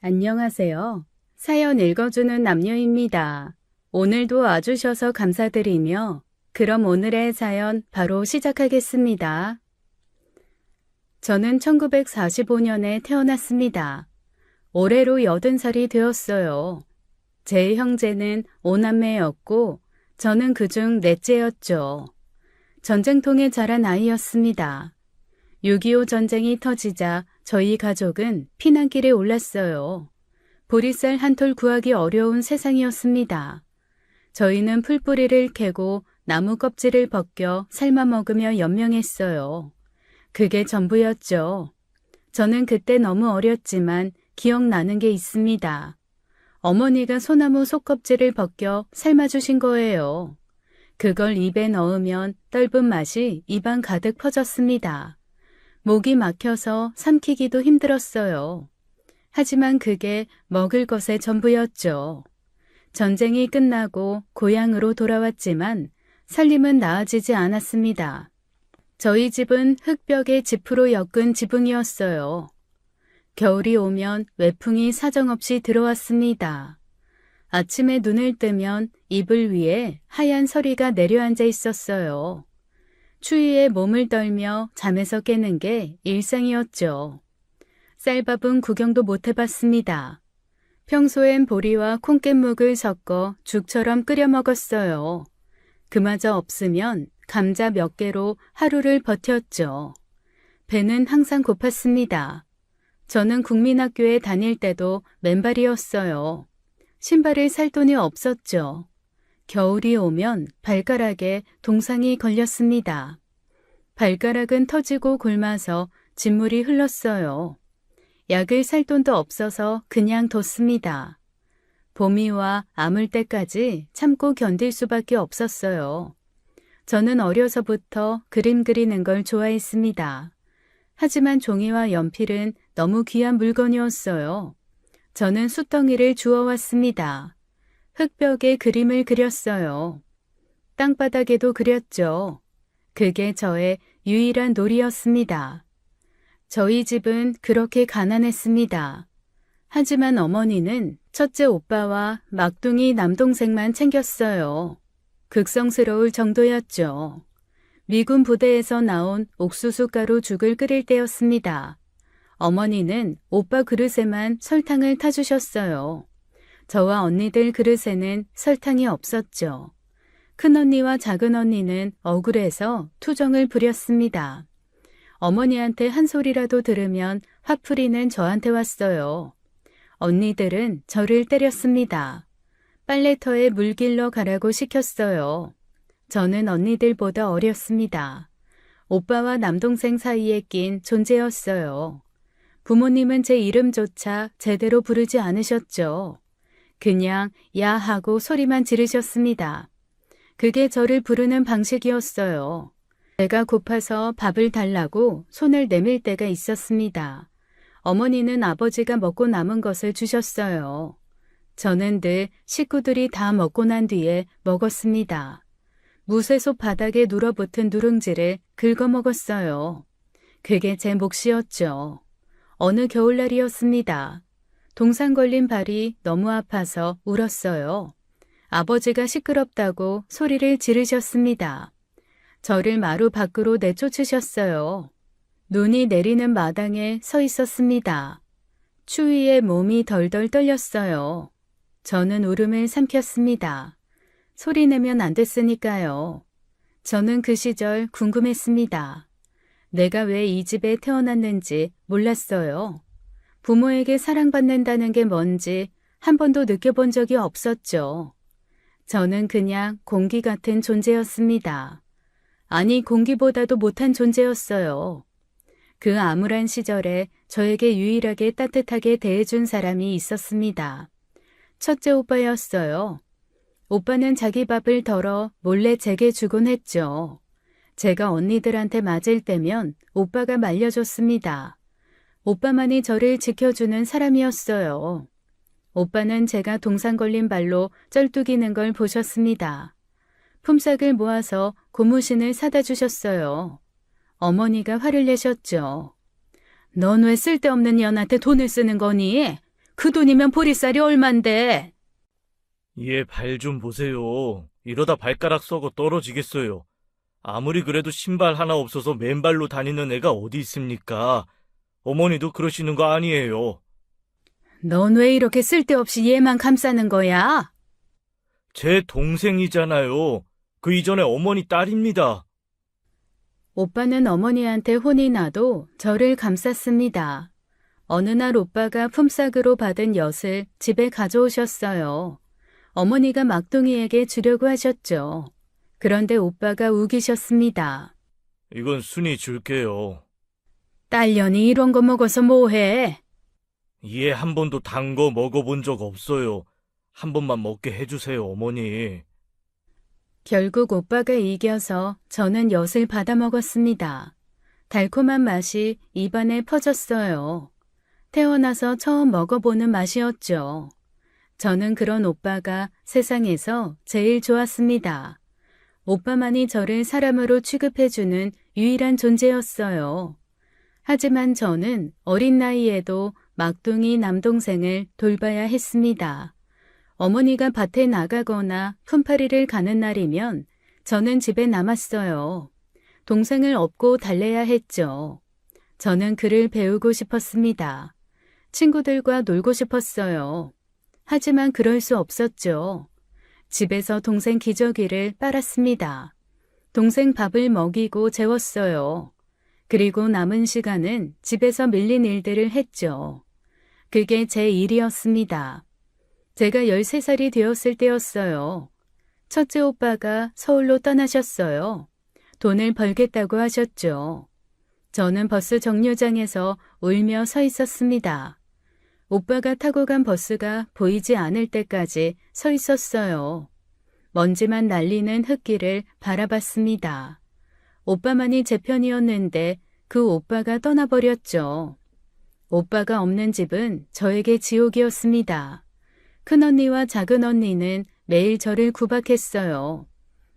안녕하세요. 사연 읽어주는 남녀입니다. 오늘도 와주셔서 감사드리며 그럼 오늘의 사연 바로 시작하겠습니다. 저는 1945년에 태어났습니다. 올해로 80살이 되었어요. 제 형제는 5남매였고 저는 그중 넷째였죠. 전쟁통에 자란 아이였습니다. 6.25 전쟁이 터지자 저희 가족은 피난길에 올랐어요. 보리쌀 한 톨 구하기 어려운 세상이었습니다. 저희는 풀뿌리를 캐고 나무 껍질을 벗겨 삶아 먹으며 연명했어요. 그게 전부였죠. 저는 그때 너무 어렸지만 기억나는 게 있습니다. 어머니가 소나무 속껍질을 벗겨 삶아주신 거예요. 그걸 입에 넣으면 떫은 맛이 입안 가득 퍼졌습니다. 목이 막혀서 삼키기도 힘들었어요. 하지만 그게 먹을 것의 전부였죠. 전쟁이 끝나고 고향으로 돌아왔지만 살림은 나아지지 않았습니다. 저희 집은 흙벽에 지프로 엮은 지붕이었어요. 겨울이 오면 외풍이 사정없이 들어왔습니다. 아침에 눈을 뜨면 이불 위에 하얀 서리가 내려앉아 있었어요. 추위에 몸을 떨며 잠에서 깨는 게 일상이었죠. 쌀밥은 구경도 못 해봤습니다. 평소엔 보리와 콩깻묵을 섞어 죽처럼 끓여 먹었어요. 그마저 없으면 감자 몇 개로 하루를 버텼죠. 배는 항상 고팠습니다. 저는 국민학교에 다닐 때도 맨발이었어요. 신발을 살 돈이 없었죠. 겨울이 오면 발가락에 동상이 걸렸습니다. 발가락은 터지고 곪아서 진물이 흘렀어요. 약을 살 돈도 없어서 그냥 뒀습니다. 봄이 와 아물 때까지 참고 견딜 수밖에 없었어요. 저는 어려서부터 그림 그리는 걸 좋아했습니다. 하지만 종이와 연필은 너무 귀한 물건이었어요. 저는 숫덩이를 주워왔습니다. 흙벽에 그림을 그렸어요. 땅바닥에도 그렸죠. 그게 저의 유일한 놀이였습니다. 저희 집은 그렇게 가난했습니다. 하지만 어머니는 첫째 오빠와 막둥이 남동생만 챙겼어요. 극성스러울 정도였죠. 미군 부대에서 나온 옥수수가루 죽을 끓일 때였습니다. 어머니는 오빠 그릇에만 설탕을 타주셨어요. 저와 언니들 그릇에는 설탕이 없었죠. 큰언니와 작은언니는 억울해서 투정을 부렸습니다. 어머니한테 한 소리라도 들으면 화풀이는 저한테 왔어요. 언니들은 저를 때렸습니다. 빨래터에 물 길러 가라고 시켰어요. 저는 언니들보다 어렸습니다. 오빠와 남동생 사이에 낀 존재였어요. 부모님은 제 이름조차 제대로 부르지 않으셨죠. 그냥 야 하고 소리만 지르셨습니다. 그게 저를 부르는 방식이었어요. 배가 고파서 밥을 달라고 손을 내밀 때가 있었습니다. 어머니는 아버지가 먹고 남은 것을 주셨어요. 저는 늘 식구들이 다 먹고 난 뒤에 먹었습니다. 무쇠솥 바닥에 눌어붙은 누룽지를 긁어 먹었어요. 그게 제 몫이었죠. 어느 겨울날이었습니다. 동상 걸린 발이 너무 아파서 울었어요. 아버지가 시끄럽다고 소리를 지르셨습니다. 저를 마루 밖으로 내쫓으셨어요. 눈이 내리는 마당에 서 있었습니다. 추위에 몸이 덜덜 떨렸어요. 저는 울음을 삼켰습니다. 소리내면 안 됐으니까요. 저는 그 시절 궁금했습니다. 내가 왜 이 집에 태어났는지 몰랐어요. 부모에게 사랑받는다는 게 뭔지 한 번도 느껴본 적이 없었죠. 저는 그냥 공기 같은 존재였습니다. 아니, 공기보다도 못한 존재였어요. 그 암울한 시절에 저에게 유일하게 따뜻하게 대해준 사람이 있었습니다. 첫째 오빠였어요. 오빠는 자기 밥을 덜어 몰래 제게 주곤 했죠. 제가 언니들한테 맞을 때면 오빠가 말려줬습니다. 오빠만이 저를 지켜주는 사람이었어요. 오빠는 제가 동상 걸린 발로 쩔뚝이는 걸 보셨습니다. 품삯을 모아서 고무신을 사다 주셨어요. 어머니가 화를 내셨죠. 넌 왜 쓸데없는 년한테 돈을 쓰는 거니? 그 돈이면 보리쌀이 얼만데? 얘 발 좀 보세요. 이러다 발가락 썩어 떨어지겠어요. 아무리 그래도 신발 하나 없어서 맨발로 다니는 애가 어디 있습니까? 어머니도 그러시는 거 아니에요. 넌 왜 이렇게 쓸데없이 얘만 감싸는 거야? 제 동생이잖아요. 그 이전에 어머니 딸입니다. 오빠는 어머니한테 혼이 나도 저를 감쌌습니다. 어느 날 오빠가 품삯으로 받은 엿을 집에 가져오셨어요. 어머니가 막둥이에게 주려고 하셨죠. 그런데 오빠가 우기셨습니다. 이건 순이 줄게요. 딸년이 이런 거 먹어서 뭐해? 얘 한 번도 단 거 먹어본 적 없어요. 한 번만 먹게 해주세요, 어머니. 결국 오빠가 이겨서 저는 엿을 받아 먹었습니다. 달콤한 맛이 입안에 퍼졌어요. 태어나서 처음 먹어보는 맛이었죠. 저는 그런 오빠가 세상에서 제일 좋았습니다. 오빠만이 저를 사람으로 취급해주는 유일한 존재였어요. 하지만 저는 어린 나이에도 막둥이 남동생을 돌봐야 했습니다. 어머니가 밭에 나가거나 품팔이를 가는 날이면 저는 집에 남았어요. 동생을 업고 달래야 했죠. 저는 글을 배우고 싶었습니다. 친구들과 놀고 싶었어요. 하지만 그럴 수 없었죠. 집에서 동생 기저귀를 빨았습니다. 동생 밥을 먹이고 재웠어요. 그리고 남은 시간은 집에서 밀린 일들을 했죠. 그게 제 일이었습니다. 제가 13살이 되었을 때였어요. 첫째 오빠가 서울로 떠나셨어요. 돈을 벌겠다고 하셨죠. 저는 버스 정류장에서 울며 서 있었습니다. 오빠가 타고 간 버스가 보이지 않을 때까지 서 있었어요. 먼지만 날리는 흙길을 바라봤습니다. 오빠만이 제 편이었는데 그 오빠가 떠나버렸죠. 오빠가 없는 집은 저에게 지옥이었습니다. 큰언니와 작은언니는 매일 저를 구박했어요.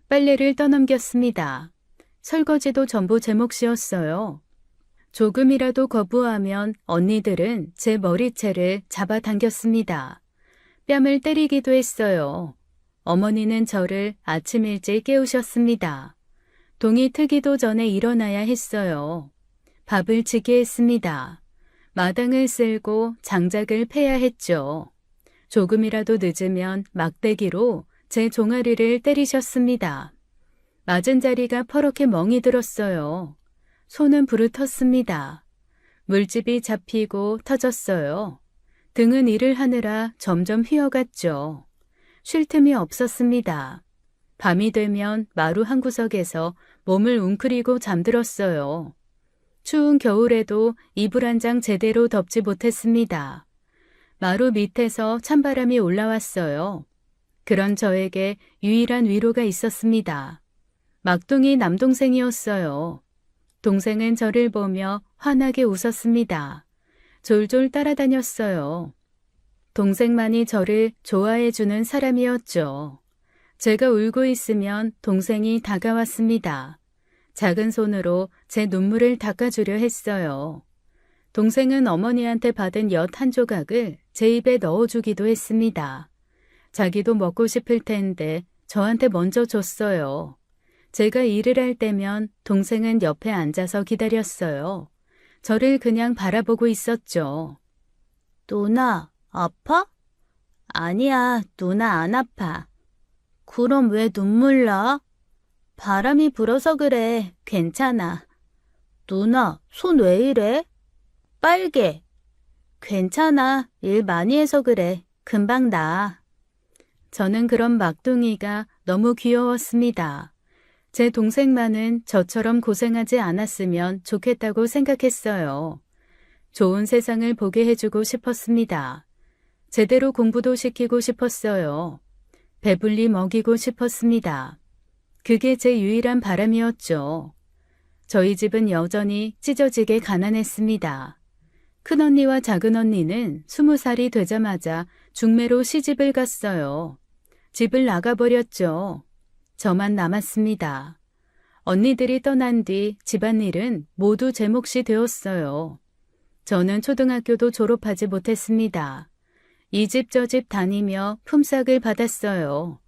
빨래를 떠넘겼습니다. 설거지도 전부 제 몫이었어요. 조금이라도 거부하면 언니들은 제 머리채를 잡아당겼습니다. 뺨을 때리기도 했어요. 어머니는 저를 아침 일찍 깨우셨습니다. 동이 트기도 전에 일어나야 했어요. 밥을 지게 했습니다. 마당을 쓸고 장작을 패야 했죠. 조금이라도 늦으면 막대기로 제 종아리를 때리셨습니다. 맞은 자리가 퍼렇게 멍이 들었어요. 손은 부르텄습니다. 물집이 잡히고 터졌어요. 등은 일을 하느라 점점 휘어갔죠. 쉴 틈이 없었습니다. 밤이 되면 마루 한 구석에서 몸을 웅크리고 잠들었어요. 추운 겨울에도 이불 한 장 제대로 덮지 못했습니다. 마루 밑에서 찬바람이 올라왔어요. 그런 저에게 유일한 위로가 있었습니다. 막둥이 남동생이었어요. 동생은 저를 보며 환하게 웃었습니다. 졸졸 따라다녔어요. 동생만이 저를 좋아해주는 사람이었죠. 제가 울고 있으면 동생이 다가왔습니다. 작은 손으로 제 눈물을 닦아주려 했어요. 동생은 어머니한테 받은 엿 한 조각을 제 입에 넣어주기도 했습니다. 자기도 먹고 싶을 텐데 저한테 먼저 줬어요. 제가 일을 할 때면 동생은 옆에 앉아서 기다렸어요. 저를 그냥 바라보고 있었죠. 누나, 아파? 아니야, 누나 안 아파. 그럼 왜 눈물 나? 바람이 불어서 그래. 괜찮아. 누나, 손 왜 이래? 빨개. 괜찮아. 일 많이 해서 그래. 금방 나. 저는 그런 막둥이가 너무 귀여웠습니다. 제 동생만은 저처럼 고생하지 않았으면 좋겠다고 생각했어요. 좋은 세상을 보게 해주고 싶었습니다. 제대로 공부도 시키고 싶었어요. 배불리 먹이고 싶었습니다. 그게 제 유일한 바람이었죠. 저희 집은 여전히 찢어지게 가난했습니다. 큰언니와 작은언니는 20살이 되자마자 중매로 시집을 갔어요. 집을 나가버렸죠. 저만 남았습니다. 언니들이 떠난 뒤 집안일은 모두 제 몫이 되었어요. 저는 초등학교도 졸업하지 못했습니다. 이 집 저 집 다니며 품삯을 받았어요.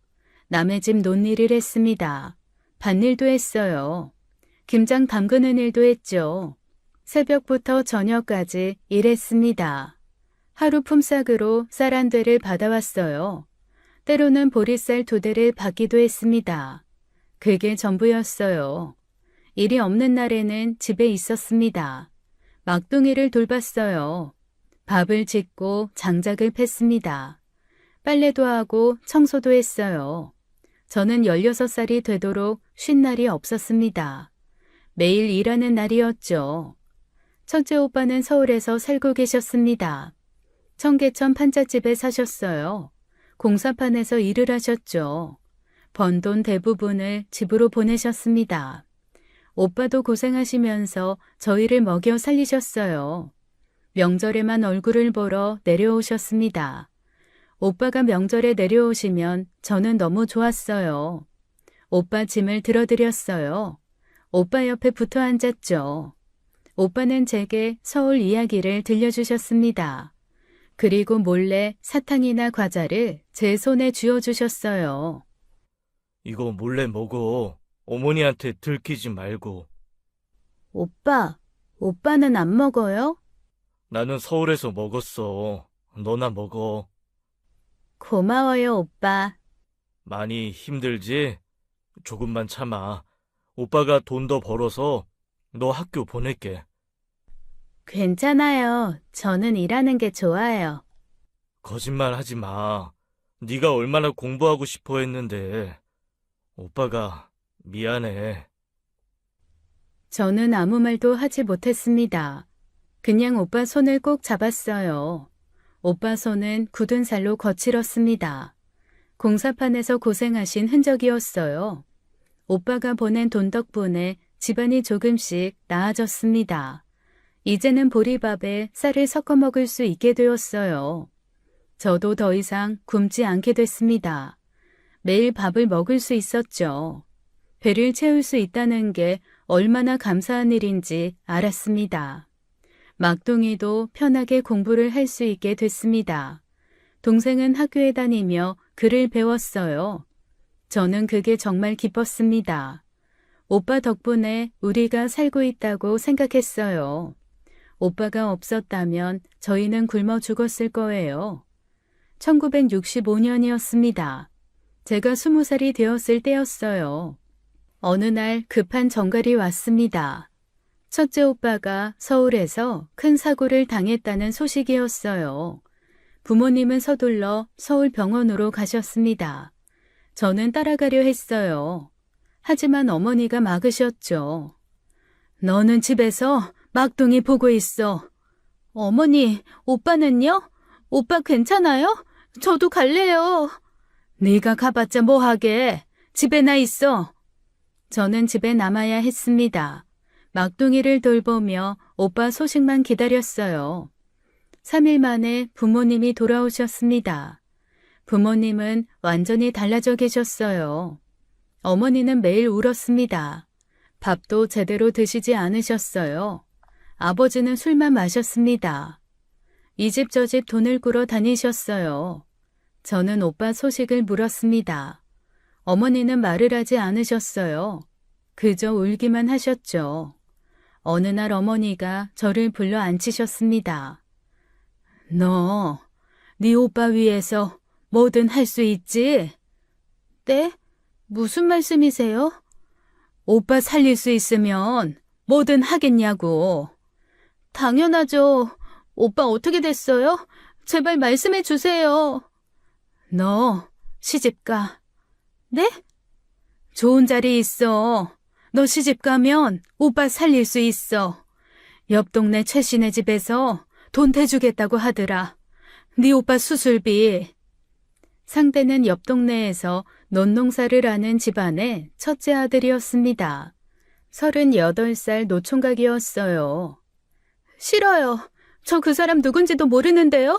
남의 집 논일을 했습니다. 밭일도 했어요. 김장 담그는 일도 했죠. 새벽부터 저녁까지 일했습니다. 하루 품삯으로 쌀 한 대를 받아왔어요. 때로는 보리쌀 2대를 받기도 했습니다. 그게 전부였어요. 일이 없는 날에는 집에 있었습니다. 막둥이를 돌봤어요. 밥을 짓고 장작을 팼습니다. 빨래도 하고 청소도 했어요. 저는 16살이 되도록 쉰 날이 없었습니다. 매일 일하는 날이었죠. 첫째 오빠는 서울에서 살고 계셨습니다. 청계천 판잣집에 사셨어요. 공사판에서 일을 하셨죠. 번 돈 대부분을 집으로 보내셨습니다. 오빠도 고생하시면서 저희를 먹여 살리셨어요. 명절에만 얼굴을 보러 내려오셨습니다. 오빠가 명절에 내려오시면 저는 너무 좋았어요. 오빠 짐을 들어드렸어요. 오빠 옆에 붙어 앉았죠. 오빠는 제게 서울 이야기를 들려주셨습니다. 그리고 몰래 사탕이나 과자를 제 손에 쥐어주셨어요. 이거 몰래 먹어. 어머니한테 들키지 말고. 오빠는 안 먹어요? 나는 서울에서 먹었어. 너나 먹어. 고마워요, 오빠. 많이 힘들지? 조금만 참아. 오빠가 돈 더 벌어서 너 학교 보낼게. 괜찮아요. 저는 일하는 게 좋아요. 거짓말 하지 마. 네가 얼마나 공부하고 싶어 했는데. 오빠가 미안해. 저는 아무 말도 하지 못했습니다. 그냥 오빠 손을 꼭 잡았어요. 오빠 손은 굳은 살로 거칠었습니다. 공사판에서 고생하신 흔적이었어요. 오빠가 보낸 돈 덕분에 집안이 조금씩 나아졌습니다. 이제는 보리밥에 쌀을 섞어 먹을 수 있게 되었어요. 저도 더 이상 굶지 않게 됐습니다. 매일 밥을 먹을 수 있었죠. 배를 채울 수 있다는 게 얼마나 감사한 일인지 알았습니다. 막둥이도 편하게 공부를 할 수 있게 됐습니다. 동생은 학교에 다니며 글을 배웠어요. 저는 그게 정말 기뻤습니다. 오빠 덕분에 우리가 살고 있다고 생각했어요. 오빠가 없었다면 저희는 굶어 죽었을 거예요. 1965년이었습니다. 제가 20살이 되었을 때였어요. 어느 날 급한 전갈이 왔습니다. 첫째 오빠가 서울에서 큰 사고를 당했다는 소식이었어요. 부모님은 서둘러 서울 병원으로 가셨습니다. 저는 따라가려 했어요. 하지만 어머니가 막으셨죠. 너는 집에서 막둥이 보고 있어. 어머니, 오빠는요? 오빠 괜찮아요? 저도 갈래요. 네가 가봤자 뭐하게. 집에 나 있어. 저는 집에 남아야 했습니다. 막둥이를 돌보며 오빠 소식만 기다렸어요. 3일 만에 부모님이 돌아오셨습니다. 부모님은 완전히 달라져 계셨어요. 어머니는 매일 울었습니다. 밥도 제대로 드시지 않으셨어요. 아버지는 술만 마셨습니다. 이 집 저 집 돈을 꾸러 다니셨어요. 저는 오빠 소식을 물었습니다. 어머니는 말을 하지 않으셨어요. 그저 울기만 하셨죠. 어느 날 어머니가 저를 불러 앉히셨습니다. 너, 네 오빠 위해서 뭐든 할 수 있지? 네? 무슨 말씀이세요? 오빠 살릴 수 있으면 뭐든 하겠냐고. 당연하죠. 오빠 어떻게 됐어요? 제발 말씀해 주세요. 너 시집가. 네? 좋은 자리 있어. 너 시집가면 오빠 살릴 수 있어. 옆 동네 최씨네 집에서 돈 대주겠다고 하더라. 네 오빠 수술비. 상대는 옆 동네에서 논농사를 하는 집안의 첫째 아들이었습니다. 38살 노총각이었어요. 싫어요. 저 그 사람 누군지도 모르는데요.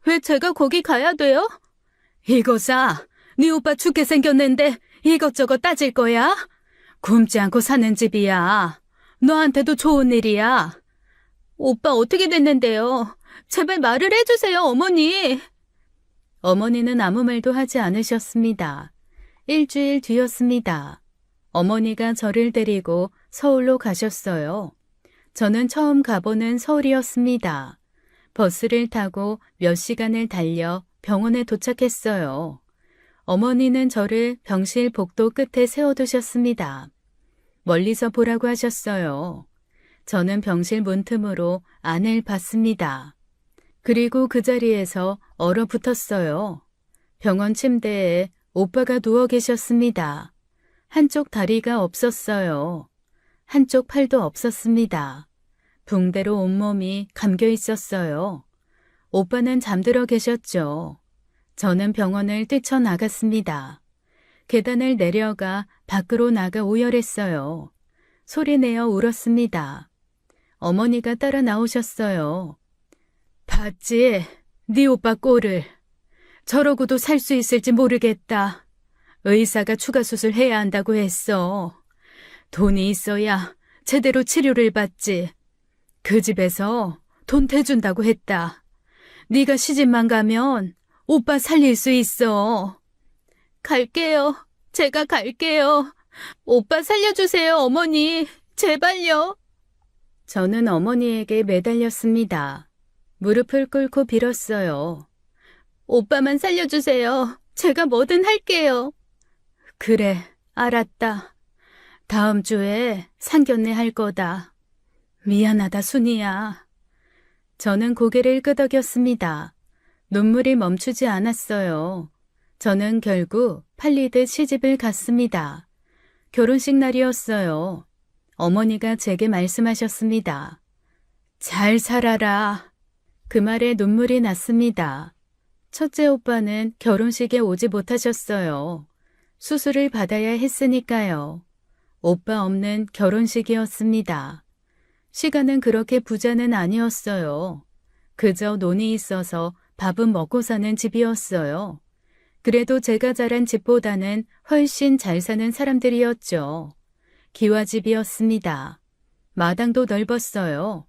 왜 제가 거기 가야 돼요? 이거사, 네 오빠 죽게 생겼는데 이것저것 따질 거야? 굶지 않고 사는 집이야. 너한테도 좋은 일이야. 오빠 어떻게 됐는데요? 제발 말을 해주세요, 어머니. 어머니는 아무 말도 하지 않으셨습니다. 일주일 뒤였습니다. 어머니가 저를 데리고 서울로 가셨어요. 저는 처음 가보는 서울이었습니다. 버스를 타고 몇 시간을 달려 병원에 도착했어요. 어머니는 저를 병실 복도 끝에 세워두셨습니다. 멀리서 보라고 하셨어요. 저는 병실 문틈으로 안을 봤습니다. 그리고 그 자리에서 얼어붙었어요. 병원 침대에 오빠가 누워 계셨습니다. 한쪽 다리가 없었어요. 한쪽 팔도 없었습니다. 붕대로 온몸이 감겨 있었어요. 오빠는 잠들어 계셨죠. 저는 병원을 뛰쳐나갔습니다. 계단을 내려가 밖으로 나가 오열했어요. 소리내어 울었습니다. 어머니가 따라 나오셨어요. 봤지? 네 오빠 꼴을. 저러고도 살 수 있을지 모르겠다. 의사가 추가 수술해야 한다고 했어. 돈이 있어야 제대로 치료를 받지. 그 집에서 돈 대준다고 했다. 네가 시집만 가면 오빠 살릴 수 있어. 갈게요. 제가 갈게요. 오빠 살려주세요, 어머니. 제발요. 저는 어머니에게 매달렸습니다. 무릎을 꿇고 빌었어요. 오빠만 살려주세요. 제가 뭐든 할게요. 그래, 알았다. 다음 주에 상견례 할 거다. 미안하다, 순이야. 저는 고개를 끄덕였습니다. 눈물이 멈추지 않았어요. 저는 결국 팔리듯 시집을 갔습니다. 결혼식 날이었어요. 어머니가 제게 말씀하셨습니다. 잘 살아라. 그 말에 눈물이 났습니다. 첫째 오빠는 결혼식에 오지 못하셨어요. 수술을 받아야 했으니까요. 오빠 없는 결혼식이었습니다. 시간은 그렇게 부자는 아니었어요. 그저 돈이 있어서 밥은 먹고 사는 집이었어요. 그래도 제가 자란 집보다는 훨씬 잘 사는 사람들이었죠. 기와집이었습니다. 마당도 넓었어요.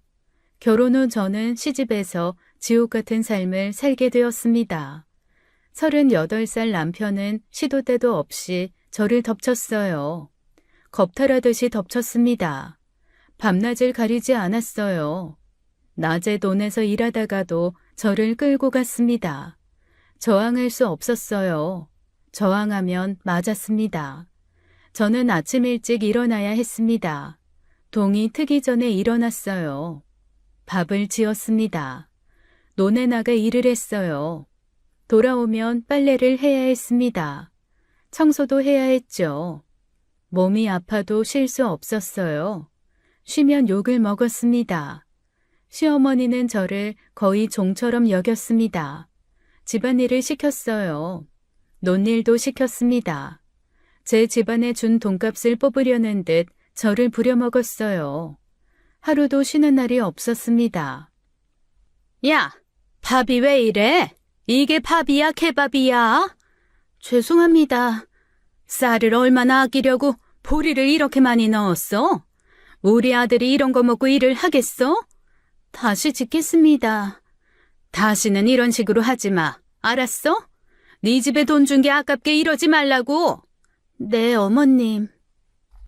결혼 후 저는 시집에서 지옥 같은 삶을 살게 되었습니다. 38살 남편은 시도 때도 없이 저를 덮쳤어요. 겁탈하듯이 덮쳤습니다. 밤낮을 가리지 않았어요. 낮에 논에서 일하다가도 저를 끌고 갔습니다. 저항할 수 없었어요. 저항하면 맞았습니다. 저는 아침 일찍 일어나야 했습니다. 동이 트기 전에 일어났어요. 밥을 지었습니다. 논에 나가 일을 했어요. 돌아오면 빨래를 해야 했습니다. 청소도 해야 했죠. 몸이 아파도 쉴 수 없었어요. 쉬면 욕을 먹었습니다. 시어머니는 저를 거의 종처럼 여겼습니다. 집안일을 시켰어요. 논일도 시켰습니다. 제 집안에 준 돈값을 뽑으려는 듯 저를 부려먹었어요. 하루도 쉬는 날이 없었습니다. 야, 밥이 왜 이래? 이게 밥이야, 케밥이야? 죄송합니다. 쌀을 얼마나 아끼려고 보리를 이렇게 많이 넣었어? 우리 아들이 이런 거 먹고 일을 하겠어? 다시 짓겠습니다. 다시는 이런 식으로 하지 마. 알았어? 네 집에 돈 준 게 아깝게 이러지 말라고. 네, 어머님.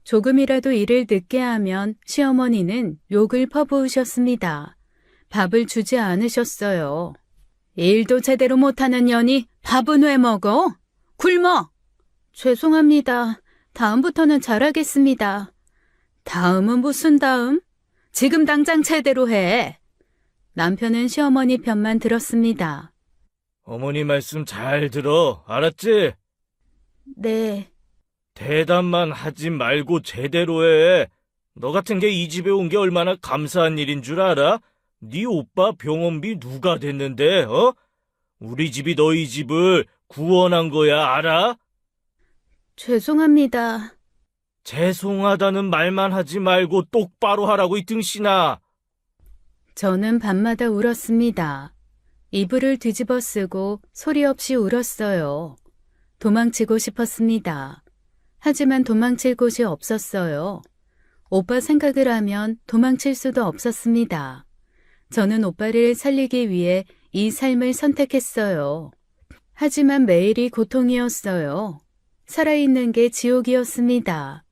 조금이라도 일을 늦게 하면 시어머니는 욕을 퍼부으셨습니다. 밥을 주지 않으셨어요. 일도 제대로 못하는 년이 밥은 왜 먹어? 굶어! 죄송합니다. 다음부터는 잘하겠습니다. 다음은 무슨 다음? 지금 당장 제대로 해. 남편은 시어머니 편만 들었습니다. 어머니 말씀 잘 들어. 알았지? 네. 대답만 하지 말고 제대로 해. 너 같은 게 이 집에 온 게 얼마나 감사한 일인 줄 알아? 네 오빠 병원비 누가 댔는데, 어? 우리 집이 너희 집을 구원한 거야, 알아? 죄송합니다. 죄송하다는 말만 하지 말고 똑바로 하라고 이 등신아. 저는 밤마다 울었습니다. 이불을 뒤집어 쓰고 소리 없이 울었어요. 도망치고 싶었습니다. 하지만 도망칠 곳이 없었어요. 오빠 생각을 하면 도망칠 수도 없었습니다. 저는 오빠를 살리기 위해 이 삶을 선택했어요. 하지만 매일이 고통이었어요. 살아있는 게 지옥이었습니다.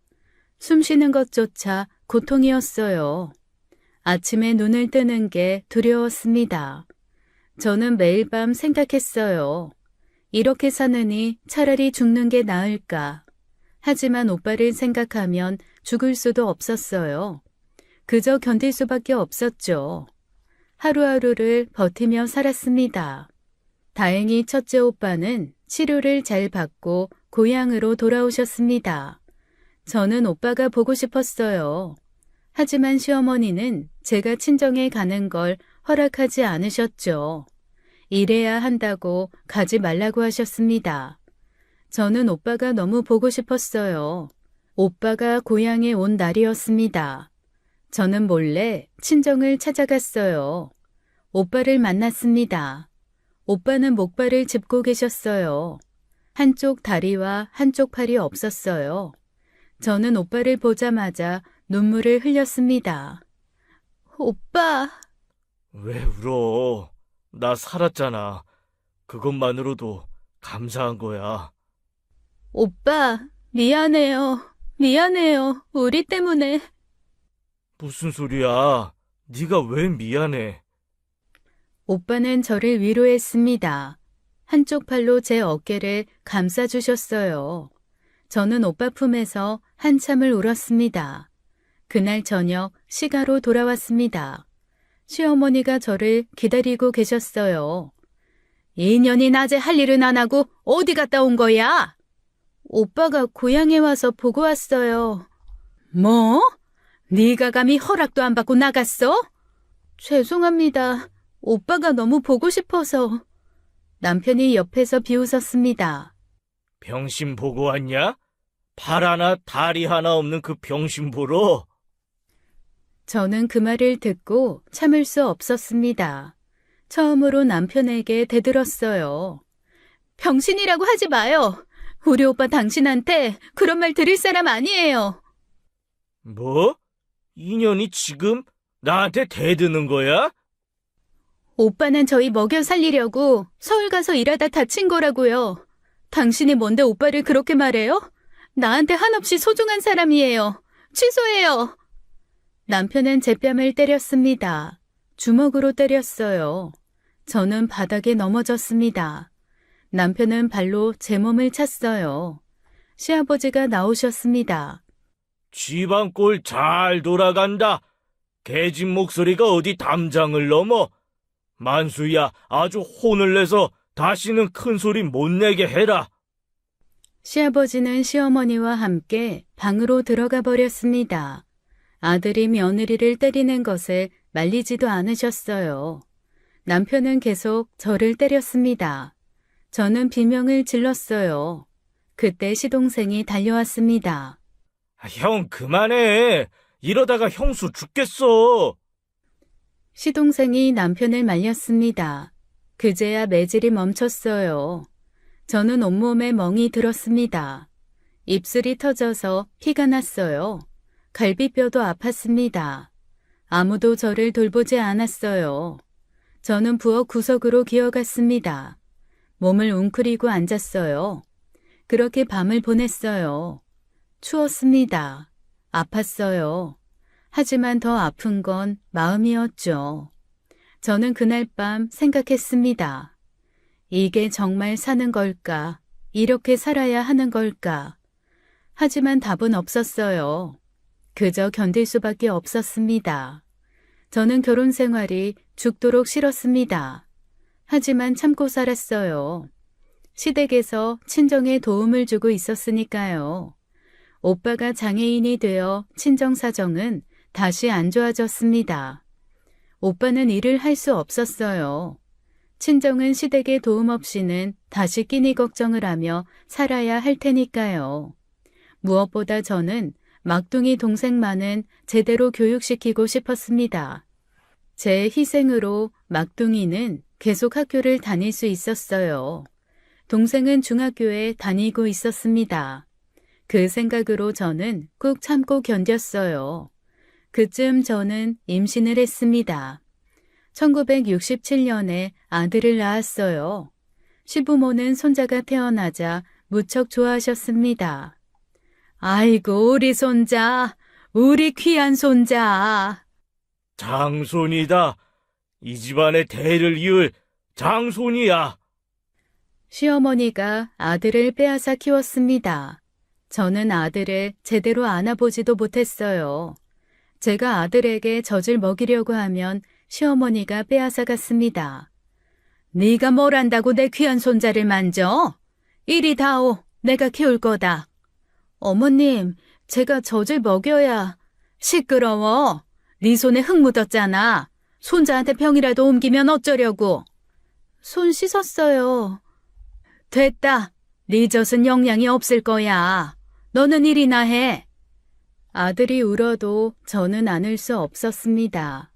숨 쉬는 것조차 고통이었어요. 아침에 눈을 뜨는 게 두려웠습니다. 저는 매일 밤 생각했어요. 이렇게 사느니 차라리 죽는 게 나을까. 하지만 오빠를 생각하면 죽을 수도 없었어요. 그저 견딜 수밖에 없었죠. 하루하루를 버티며 살았습니다. 다행히 첫째 오빠는 치료를 잘 받고 고향으로 돌아오셨습니다. 저는 오빠가 보고 싶었어요. 하지만 시어머니는 제가 친정에 가는 걸 허락하지 않으셨죠. 일해야 한다고 가지 말라고 하셨습니다. 저는 오빠가 너무 보고 싶었어요. 오빠가 고향에 온 날이었습니다. 저는 몰래 친정을 찾아갔어요. 오빠를 만났습니다. 오빠는 목발을 짚고 계셨어요. 한쪽 다리와 한쪽 팔이 없었어요. 저는 오빠를 보자마자 눈물을 흘렸습니다. 오빠! 왜 울어? 나 살았잖아. 그것만으로도 감사한 거야. 오빠, 미안해요. 미안해요. 우리 때문에. 무슨 소리야? 네가 왜 미안해? 오빠는 저를 위로했습니다. 한쪽 팔로 제 어깨를 감싸주셨어요. 저는 오빠 품에서 한참을 울었습니다. 그날 저녁 시가로 돌아왔습니다. 시어머니가 저를 기다리고 계셨어요. 2년이 낮에 할 일은 안 하고 어디 갔다 온 거야? 오빠가 고향에 와서 보고 왔어요. 뭐? 네가 감히 허락도 안 받고 나갔어? 죄송합니다. 오빠가 너무 보고 싶어서. 남편이 옆에서 비웃었습니다. 병신 보고 왔냐? 팔 하나 다리 하나 없는 그 병신 보러? 저는 그 말을 듣고 참을 수 없었습니다. 처음으로 남편에게 대들었어요. 병신이라고 하지 마요. 우리 오빠 당신한테 그런 말 들을 사람 아니에요. 뭐? 인연이 지금 나한테 대드는 거야? 오빠는 저희 먹여 살리려고 서울 가서 일하다 다친 거라고요. 당신이 뭔데 오빠를 그렇게 말해요? 나한테 한없이 소중한 사람이에요. 취소해요. 남편은 제 뺨을 때렸습니다. 주먹으로 때렸어요. 저는 바닥에 넘어졌습니다. 남편은 발로 제 몸을 찼어요. 시아버지가 나오셨습니다. 집안 꼴 잘 돌아간다. 개집 목소리가 어디 담장을 넘어. 만수야, 아주 혼을 내서 다시는 큰 소리 못 내게 해라. 시아버지는 시어머니와 함께 방으로 들어가 버렸습니다. 아들이 며느리를 때리는 것을 말리지도 않으셨어요. 남편은 계속 저를 때렸습니다. 저는 비명을 질렀어요. 그때 시동생이 달려왔습니다. 형, 그만해. 이러다가 형수 죽겠어. 시동생이 남편을 말렸습니다. 그제야 매질이 멈췄어요. 저는 온몸에 멍이 들었습니다. 입술이 터져서 피가 났어요. 갈비뼈도 아팠습니다. 아무도 저를 돌보지 않았어요. 저는 부엌 구석으로 기어갔습니다. 몸을 웅크리고 앉았어요. 그렇게 밤을 보냈어요. 추웠습니다. 아팠어요. 하지만 더 아픈 건 마음이었죠. 저는 그날 밤 생각했습니다. 이게 정말 사는 걸까? 이렇게 살아야 하는 걸까? 하지만 답은 없었어요. 그저 견딜 수밖에 없었습니다. 저는 결혼 생활이 죽도록 싫었습니다. 하지만 참고 살았어요. 시댁에서 친정에 도움을 주고 있었으니까요. 오빠가 장애인이 되어 친정 사정은 다시 안 좋아졌습니다. 오빠는 일을 할 수 없었어요. 친정은 시댁의 도움 없이는 다시 끼니 걱정을 하며 살아야 할 테니까요. 무엇보다 저는 막둥이 동생만은 제대로 교육시키고 싶었습니다. 제 희생으로 막둥이는 계속 학교를 다닐 수 있었어요. 동생은 중학교에 다니고 있었습니다. 그 생각으로 저는 꾹 참고 견뎠어요. 그쯤 저는 임신을 했습니다. 1967년에 아들을 낳았어요. 시부모는 손자가 태어나자 무척 좋아하셨습니다. 아이고, 우리 손자, 우리 귀한 손자. 장손이다. 이 집안의 대를 이을 장손이야. 시어머니가 아들을 빼앗아 키웠습니다. 저는 아들을 제대로 안아보지도 못했어요. 제가 아들에게 젖을 먹이려고 하면 시어머니가 빼앗아 갔습니다. 네가 뭘 안다고 내 귀한 손자를 만져? 이리 다오, 내가 키울 거다. 어머님, 제가 젖을 먹여야. 시끄러워. 네 손에 흙 묻었잖아. 손자한테 병이라도 옮기면 어쩌려고. 손 씻었어요. 됐다. 네 젖은 영양이 없을 거야. 너는 일이나 해. 아들이 울어도 저는 안을 수 없었습니다.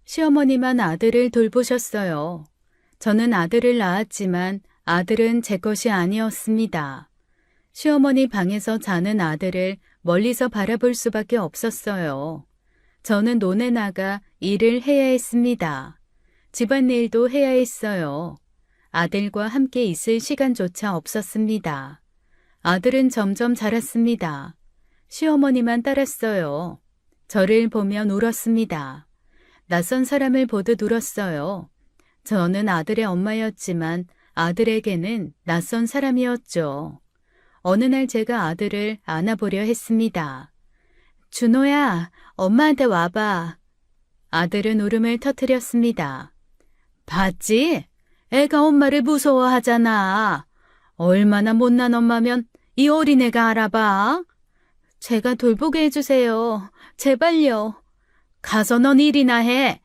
시어머니만 아들을 돌보셨어요. 저는 아들을 낳았지만 아들은 제 것이 아니었습니다. 시어머니 방에서 자는 아들을 멀리서 바라볼 수밖에 없었어요. 저는 논에 나가 일을 해야 했습니다. 집안일도 해야 했어요. 아들과 함께 있을 시간조차 없었습니다. 아들은 점점 자랐습니다. 시어머니만 따랐어요. 저를 보면 울었습니다. 낯선 사람을 보듯 울었어요. 저는 아들의 엄마였지만 아들에게는 낯선 사람이었죠. 어느 날 제가 아들을 안아보려 했습니다. 준호야, 엄마한테 와봐. 아들은 울음을 터뜨렸습니다. 봤지? 애가 엄마를 무서워하잖아. 얼마나 못난 엄마면 이 어린애가 알아봐. 제가 돌보게 해주세요. 제발요. 가서 넌 일이나 해.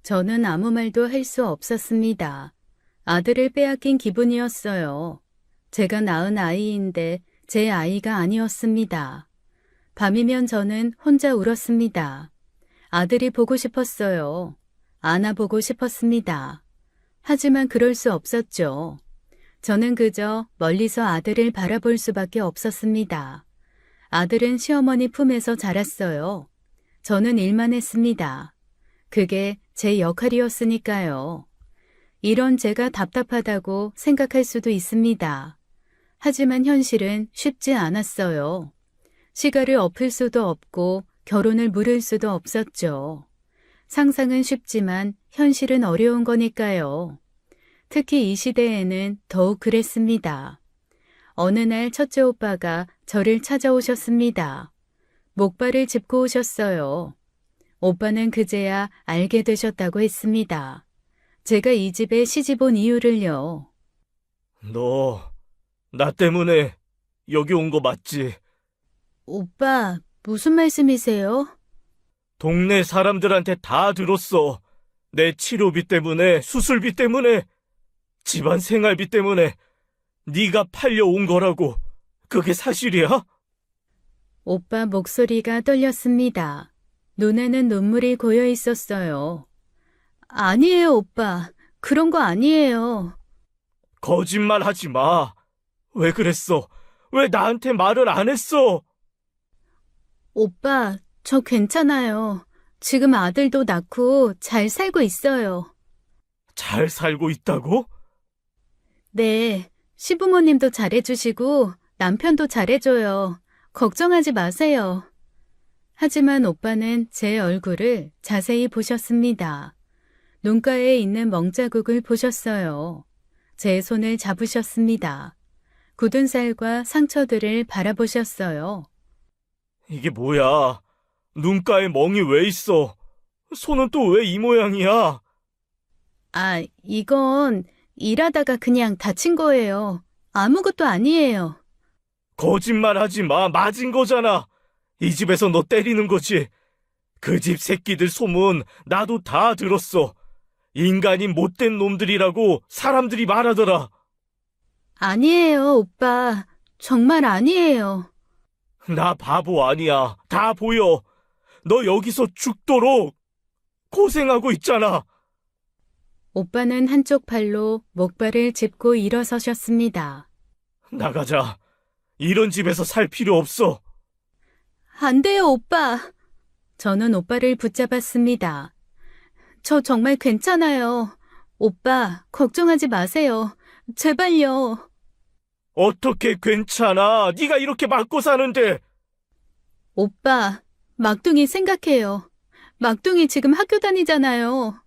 저는 아무 말도 할 수 없었습니다. 아들을 빼앗긴 기분이었어요. 제가 낳은 아이인데 제 아이가 아니었습니다. 밤이면 저는 혼자 울었습니다. 아들이 보고 싶었어요. 안아보고 싶었습니다. 하지만 그럴 수 없었죠. 저는 그저 멀리서 아들을 바라볼 수밖에 없었습니다. 아들은 시어머니 품에서 자랐어요. 저는 일만 했습니다. 그게 제 역할이었으니까요. 이런 제가 답답하다고 생각할 수도 있습니다. 하지만 현실은 쉽지 않았어요. 시가를 엎을 수도 없고 결혼을 물을 수도 없었죠. 상상은 쉽지만 현실은 어려운 거니까요. 특히 이 시대에는 더욱 그랬습니다. 어느 날 첫째 오빠가 저를 찾아오셨습니다. 목발을 짚고 오셨어요. 오빠는 그제야 알게 되셨다고 했습니다. 제가 이 집에 시집 온 이유를요. 너, 나 때문에 여기 온 거 맞지? 오빠, 무슨 말씀이세요? 동네 사람들한테 다 들었어. 내 치료비 때문에, 수술비 때문에, 집안 생활비 때문에 네가 팔려온 거라고. 그게 사실이야? 오빠 목소리가 떨렸습니다. 눈에는 눈물이 고여 있었어요. 아니에요, 오빠. 그런 거 아니에요. 거짓말 하지 마. 왜 그랬어? 왜 나한테 말을 안 했어? 오빠, 저 괜찮아요. 지금 아들도 낳고 잘 살고 있어요. 잘 살고 있다고? 네, 시부모님도 잘해주시고 남편도 잘해줘요. 걱정하지 마세요. 하지만 오빠는 제 얼굴을 자세히 보셨습니다. 눈가에 있는 멍자국을 보셨어요. 제 손을 잡으셨습니다. 굳은 살과 상처들을 바라보셨어요. 이게 뭐야? 눈가에 멍이 왜 있어? 손은 또 왜 이 모양이야? 아, 이건 일하다가 그냥 다친 거예요. 아무것도 아니에요. 거짓말 하지 마. 맞은 거잖아. 이 집에서 너 때리는 거지. 그 집 새끼들 소문 나도 다 들었어. 인간이 못된 놈들이라고 사람들이 말하더라. 아니에요, 오빠. 정말 아니에요. 나 바보 아니야. 다 보여. 너 여기서 죽도록 고생하고 있잖아. 오빠는 한쪽 팔로 목발을 짚고 일어서셨습니다. 나가자. 이런 집에서 살 필요 없어. 안 돼요, 오빠. 저는 오빠를 붙잡았습니다. 저 정말 괜찮아요. 오빠, 걱정하지 마세요. 제발요. 어떻게 괜찮아? 네가 이렇게 맞고 사는데. 오빠, 막둥이 생각해요. 막둥이 지금 학교 다니잖아요.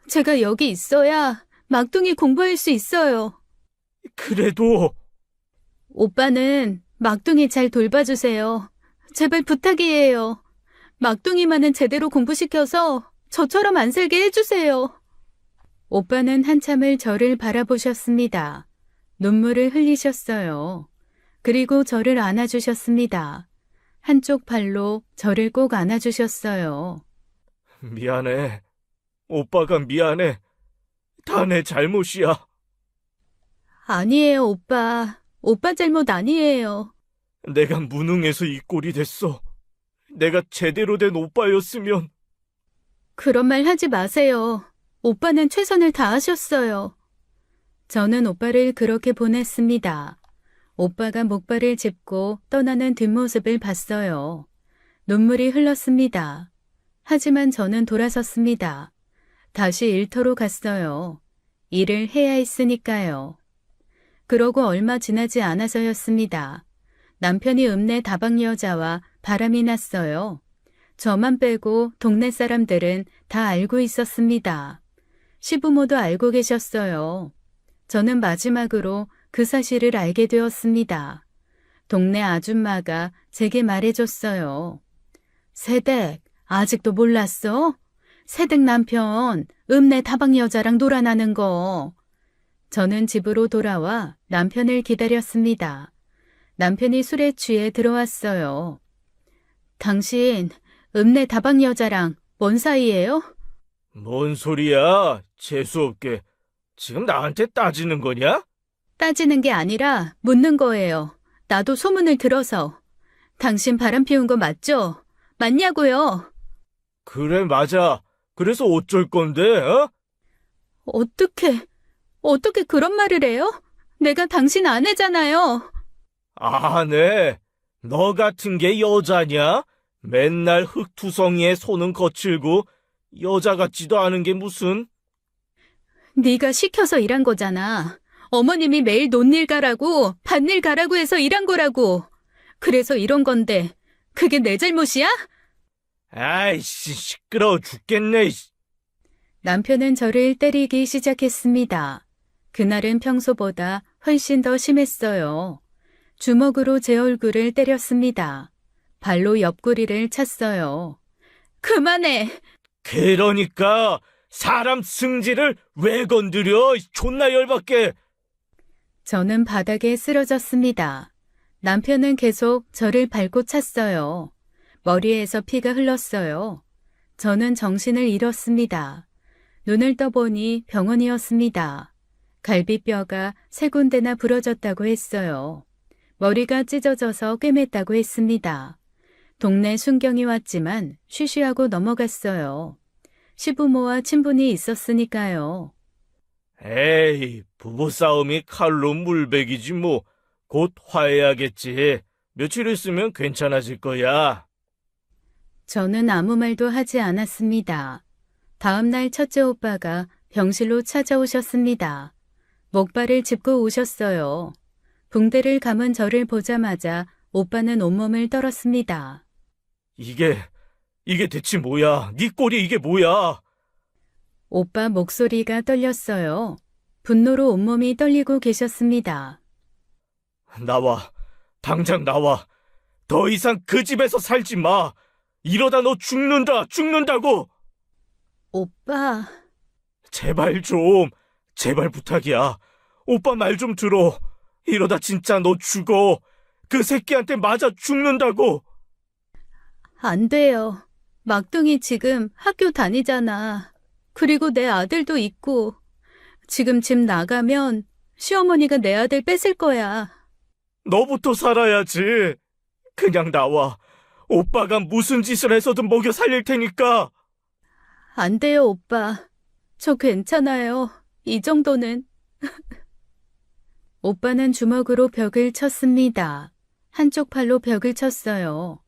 제가 여기 있어야 막둥이 공부할 수 있어요. 그래도 오빠는 막둥이 잘 돌봐주세요. 제발 부탁이에요. 막둥이만은 제대로 공부시켜서 저처럼 안 살게 해주세요. 오빠는 한참을 저를 바라보셨습니다. 눈물을 흘리셨어요. 그리고 저를 안아주셨습니다. 한쪽 팔로 저를 꼭 안아주셨어요. 미안해. 오빠가 미안해. 다 내 잘못이야. 아니에요, 오빠. 오빠 잘못 아니에요. 내가 무능해서 이 꼴이 됐어. 내가 제대로 된 오빠였으면. 그런 말 하지 마세요. 오빠는 최선을 다하셨어요. 저는 오빠를 그렇게 보냈습니다. 오빠가 목발을 짚고 떠나는 뒷모습을 봤어요. 눈물이 흘렀습니다. 하지만 저는 돌아섰습니다. 다시 일터로 갔어요. 일을 해야 했으니까요. 그러고 얼마 지나지 않아서였습니다. 남편이 읍내 다방 여자와 바람이 났어요. 저만 빼고 동네 사람들은 다 알고 있었습니다. 시부모도 알고 계셨어요. 저는 마지막으로 그 사실을 알게 되었습니다. 동네 아줌마가 제게 말해줬어요. 새댁, 아직도 몰랐어? 새댁 남편, 읍내 다방 여자랑 놀아나는 거. 저는 집으로 돌아와 남편을 기다렸습니다. 남편이 술에 취해 들어왔어요. 당신, 읍내 다방 여자랑 뭔 사이예요? 뭔 소리야? 재수없게. 지금 나한테 따지는 거냐? 따지는 게 아니라 묻는 거예요. 나도 소문을 들어서. 당신 바람 피운 거 맞죠? 맞냐고요? 그래, 맞아. 그래서 어쩔 건데, 어? 어떻게 그런 말을 해요? 내가 당신 아내잖아요. 네. 너 같은 게 여자냐? 맨날 흙투성이에 손은 거칠고 여자 같지도 않은 게 무슨? 네가 시켜서 일한 거잖아. 어머님이 매일 논일 가라고, 밭일 가라고 해서 일한 거라고. 그래서 이런 건데, 그게 내 잘못이야? 아이씨, 시끄러워 죽겠네. 남편은 저를 때리기 시작했습니다. 그날은 평소보다 훨씬 더 심했어요. 주먹으로 제 얼굴을 때렸습니다. 발로 옆구리를 찼어요. 그만해! 그러니까 사람 승질을 왜 건드려? 존나 열받게. 저는 바닥에 쓰러졌습니다. 남편은 계속 저를 밟고 찼어요. 머리에서 피가 흘렀어요. 저는 정신을 잃었습니다. 눈을 떠보니 병원이었습니다. 갈비뼈가 3군데나 부러졌다고 했어요. 머리가 찢어져서 꿰맸다고 했습니다. 동네 순경이 왔지만 쉬쉬하고 넘어갔어요. 시부모와 친분이 있었으니까요. 에이, 부부싸움이 칼로 물베기지 뭐. 곧 화해하겠지. 며칠 있으면 괜찮아질 거야. 저는 아무 말도 하지 않았습니다. 다음 날 첫째 오빠가 병실로 찾아오셨습니다. 목발을 짚고 오셨어요. 붕대를 감은 저를 보자마자 오빠는 온몸을 떨었습니다. 이게 대체 뭐야? 네 꼴이 이게 뭐야? 오빠 목소리가 떨렸어요. 분노로 온몸이 떨리고 계셨습니다. 나와. 당장 나와. 더 이상 그 집에서 살지 마. 이러다 너 죽는다고. 오빠, 제발 좀. 제발 부탁이야. 오빠 말 좀 들어. 이러다 진짜 너 죽어. 그 새끼한테 맞아 죽는다고. 안 돼요. 막둥이 지금 학교 다니잖아. 그리고 내 아들도 있고. 지금 집 나가면 시어머니가 내 아들 뺏을 거야. 너부터 살아야지. 그냥 나와. 오빠가 무슨 짓을 해서든 먹여 살릴 테니까. 안 돼요, 오빠. 저 괜찮아요. 이 정도는. 오빠는 주먹으로 벽을 쳤습니다. 한쪽 팔로 벽을 쳤어요.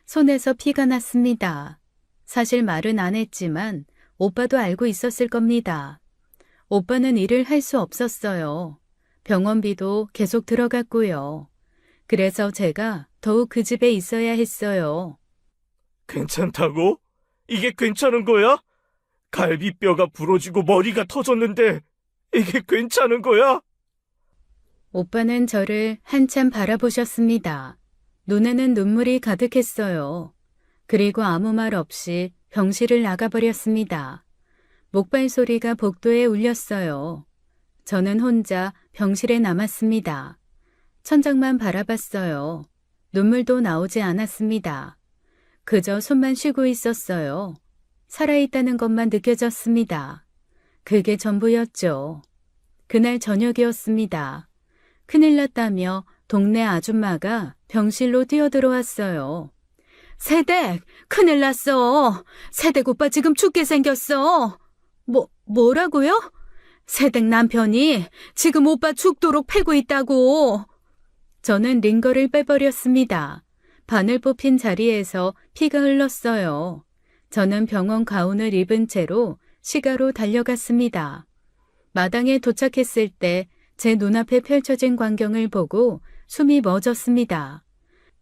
손에서 피가 났습니다. 사실 말은 안 했지만 오빠도 알고 있었을 겁니다. 오빠는 일을 할 수 없었어요. 병원비도 계속 들어갔고요. 그래서 제가 더욱 그 집에 있어야 했어요. 괜찮다고? 이게 괜찮은 거야? 갈비뼈가 부러지고 머리가 터졌는데 이게 괜찮은 거야? 오빠는 저를 한참 바라보셨습니다. 눈에는 눈물이 가득했어요. 그리고 아무 말 없이 병실을 나가버렸습니다. 목발 소리가 복도에 울렸어요. 저는 혼자 병실에 남았습니다. 천장만 바라봤어요. 눈물도 나오지 않았습니다. 그저 숨만 쉬고 있었어요. 살아있다는 것만 느껴졌습니다. 그게 전부였죠. 그날 저녁이었습니다. 큰일 났다며 동네 아줌마가 병실로 뛰어들어왔어요. 세댁, 큰일 났어. 세댁 오빠 지금 죽게 생겼어. 뭐라고요? 세댁 남편이 지금 오빠 죽도록 패고 있다고. 저는 링거를 빼버렸습니다. 바늘 뽑힌 자리에서 피가 흘렀어요. 저는 병원 가운을 입은 채로 시가로 달려갔습니다. 마당에 도착했을 때 제 눈앞에 펼쳐진 광경을 보고 숨이 멎었습니다.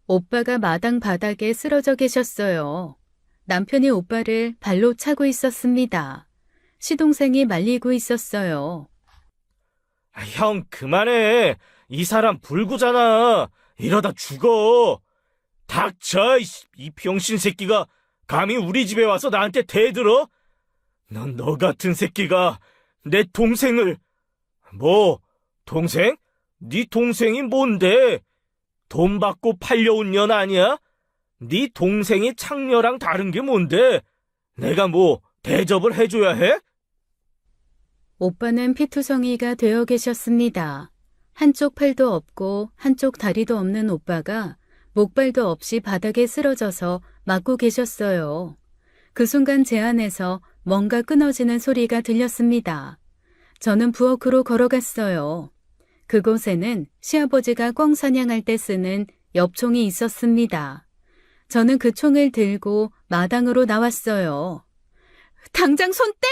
오빠가 마당 바닥에 쓰러져 계셨어요. 남편이 오빠를 발로 차고 있었습니다. 시동생이 말리고 있었어요. 형, 그만해. 이 사람 불구잖아. 이러다 죽어. 닥쳐, 이 병신 새끼가 감히 우리 집에 와서 나한테 대들어? 넌 너 같은 새끼가 내 동생을... 뭐, 동생? 네 동생이 뭔데? 돈 받고 팔려온 년 아니야? 네 동생이 창녀랑 다른 게 뭔데? 내가 뭐 대접을 해줘야 해? 오빠는 피투성이가 되어 계셨습니다. 한쪽 팔도 없고 한쪽 다리도 없는 오빠가 목발도 없이 바닥에 쓰러져서 맞고 계셨어요. 그 순간 제 안에서 뭔가 끊어지는 소리가 들렸습니다. 저는 부엌으로 걸어갔어요. 그곳에는 시아버지가 꿩 사냥할 때 쓰는 엽총이 있었습니다. 저는 그 총을 들고 마당으로 나왔어요. 당장 손 떼!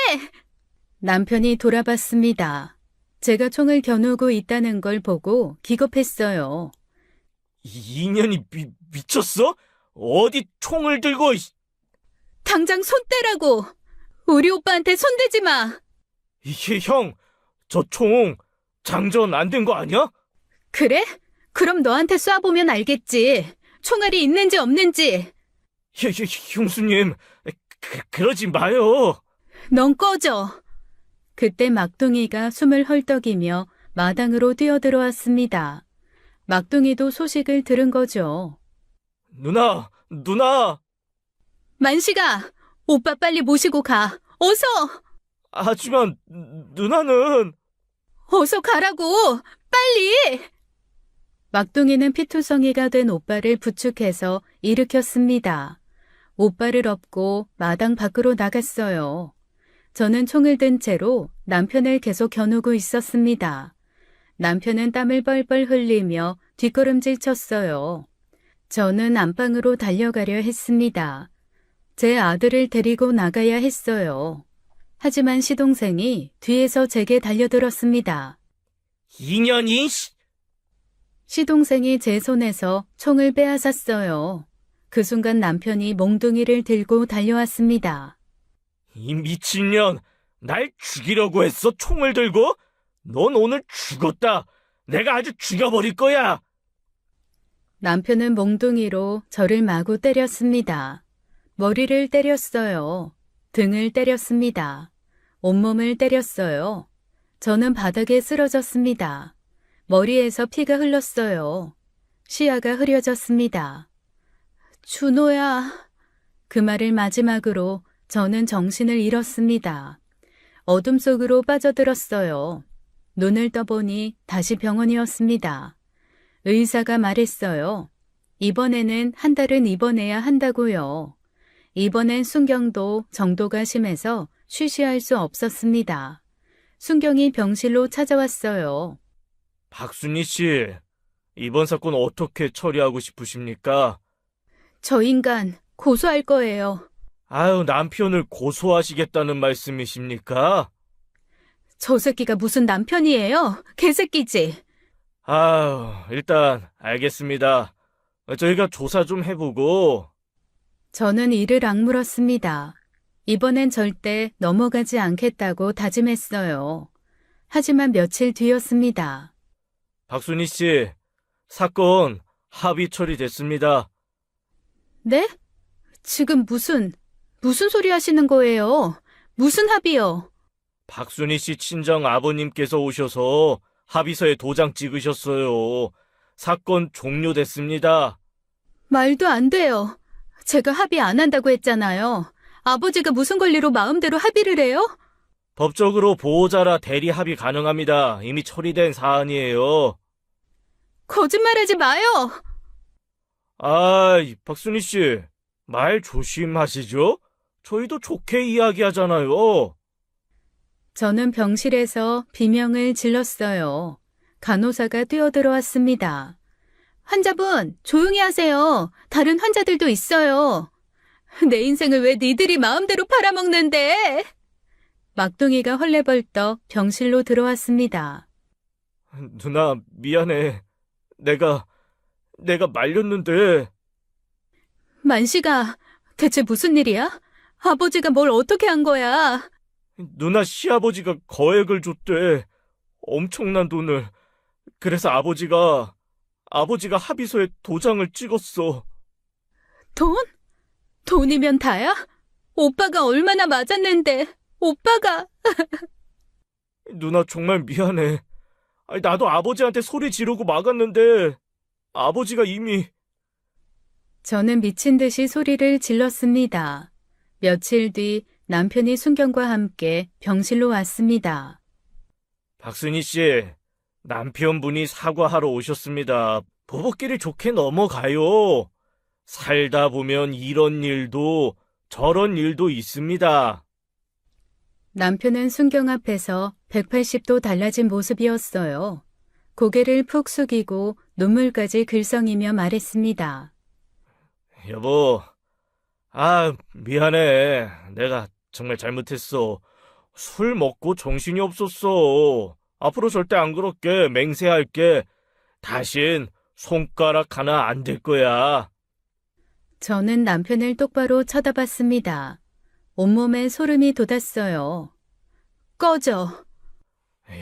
남편이 돌아봤습니다. 제가 총을 겨누고 있다는 걸 보고 기겁했어요. 이 인연이 미쳤어? 어디 총을 들고... 당장 손 떼라고! 우리 오빠한테 손대지 마! 이게 형, 저 총 장전 안 된 거 아니야? 그래? 그럼 너한테 쏴보면 알겠지. 총알이 있는지 없는지. 형수님, 그러지 마요. 넌 꺼져. 그때 막둥이가 숨을 헐떡이며 마당으로 뛰어들어왔습니다. 막둥이도 소식을 들은 거죠. 누나! 만식아, 오빠 빨리 모시고 가. 어서! 하지만 누나는... 어서 가라고! 빨리! 막둥이는 피투성이가 된 오빠를 부축해서 일으켰습니다. 오빠를 업고 마당 밖으로 나갔어요. 저는 총을 든 채로 남편을 계속 겨누고 있었습니다. 남편은 땀을 뻘뻘 흘리며 뒷걸음질 쳤어요. 저는 안방으로 달려가려 했습니다. 제 아들을 데리고 나가야 했어요. 하지만 시동생이 뒤에서 제게 달려들었습니다. 인연이... 시동생이 제 손에서 총을 빼앗았어요. 그 순간 남편이 몽둥이를 들고 달려왔습니다. 이 미친년, 날 죽이려고 했어, 총을 들고? 넌 오늘 죽었다. 내가 아주 죽여버릴 거야. 남편은 몽둥이로 저를 마구 때렸습니다. 머리를 때렸어요. 등을 때렸습니다. 온몸을 때렸어요. 저는 바닥에 쓰러졌습니다. 머리에서 피가 흘렀어요. 시야가 흐려졌습니다. 준호야. 그 말을 마지막으로 저는 정신을 잃었습니다. 어둠 속으로 빠져들었어요. 눈을 떠보니 다시 병원이었습니다. 의사가 말했어요. 이번에는 한 달은 입원해야 한다고요. 이번엔 순경도 정도가 심해서 쉬쉬할 수 없었습니다. 순경이 병실로 찾아왔어요. 박순희 씨, 이번 사건 어떻게 처리하고 싶으십니까? 저 인간 고소할 거예요. 아유, 남편을 고소하시겠다는 말씀이십니까? 저 새끼가 무슨 남편이에요? 개새끼지. 일단 알겠습니다. 저희가 조사 좀 해보고. 저는 이를 악물었습니다. 이번엔 절대 넘어가지 않겠다고 다짐했어요. 하지만 며칠 뒤였습니다. 박순희 씨, 사건 합의 처리됐습니다. 네? 지금 무슨 소리 하시는 거예요? 무슨 합의요? 박순희 씨 친정 아버님께서 오셔서 합의서에 도장 찍으셨어요. 사건 종료됐습니다. 말도 안 돼요. 제가 합의 안 한다고 했잖아요. 아버지가 무슨 권리로 마음대로 합의를 해요? 법적으로 보호자라 대리 합의 가능합니다. 이미 처리된 사안이에요. 거짓말하지 마요. 박순희 씨, 말 조심하시죠? 저희도 좋게 이야기하잖아요. 저는 병실에서 비명을 질렀어요. 간호사가 뛰어들어왔습니다. 환자분, 조용히 하세요. 다른 환자들도 있어요. 내 인생을 왜 니들이 마음대로 팔아먹는데? 막둥이가 헐레벌떡 병실로 들어왔습니다. 누나, 미안해. 내가 말렸는데. 만식아, 대체 무슨 일이야? 아버지가 뭘 어떻게 한 거야? 누나 시아버지가 거액을 줬대. 엄청난 돈을. 그래서 아버지가 합의서에 도장을 찍었어. 돈? 돈이면 다야? 오빠가 얼마나 맞았는데, 오빠가. 누나 정말 미안해. 나도 아버지한테 소리 지르고 막았는데 아버지가 이미. 저는 미친 듯이 소리를 질렀습니다. 며칠 뒤 남편이 순경과 함께 병실로 왔습니다. 박순희 씨, 남편분이 사과하러 오셨습니다. 부부끼리 좋게 넘어가요. 살다 보면 이런 일도 저런 일도 있습니다. 남편은 순경 앞에서 180도 달라진 모습이었어요. 고개를 푹 숙이고 눈물까지 글썽이며 말했습니다. 여보, 미안해. 내가 정말 잘못했어. 술 먹고 정신이 없었어. 앞으로 절대 안 그럴게. 맹세할게. 다신 손가락 하나 안 댈 거야. 저는 남편을 똑바로 쳐다봤습니다. 온몸에 소름이 돋았어요. 꺼져.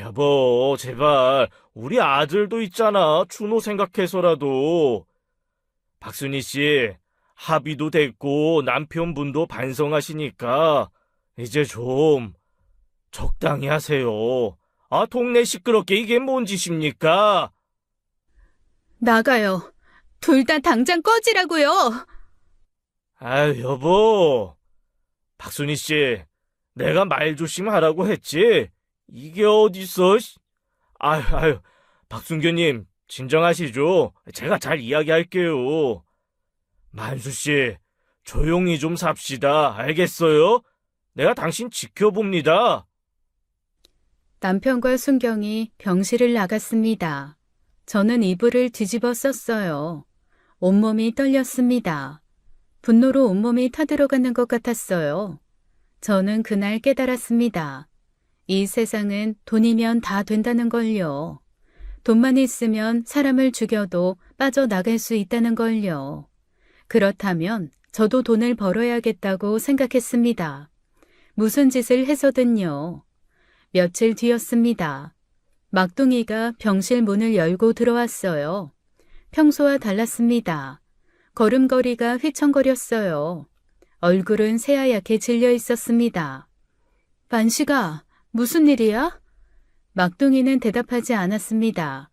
여보, 제발. 우리 아들도 있잖아. 준호 생각해서라도. 박순희 씨, 합의도 됐고 남편분도 반성하시니까 이제 좀 적당히 하세요. 동네 시끄럽게 이게 뭔 짓입니까? 나가요. 둘 다 당장 꺼지라고요. 여보. 박순희 씨, 내가 말 조심하라고 했지? 이게 어딨어? 박순교님, 진정하시죠? 제가 잘 이야기할게요. 만수 씨, 조용히 좀 삽시다. 알겠어요? 내가 당신 지켜봅니다. 남편과 순경이 병실을 나갔습니다. 저는 이불을 뒤집어 썼어요. 온몸이 떨렸습니다. 분노로 온몸이 타들어가는 것 같았어요. 저는 그날 깨달았습니다. 이 세상은 돈이면 다 된다는 걸요. 돈만 있으면 사람을 죽여도 빠져나갈 수 있다는 걸요. 그렇다면 저도 돈을 벌어야겠다고 생각했습니다. 무슨 짓을 해서든요. 며칠 뒤였습니다. 막둥이가 병실 문을 열고 들어왔어요. 평소와 달랐습니다. 걸음걸이가 휘청거렸어요. 얼굴은 새하얗게 질려 있었습니다. 만식아, 무슨 일이야? 막둥이는 대답하지 않았습니다.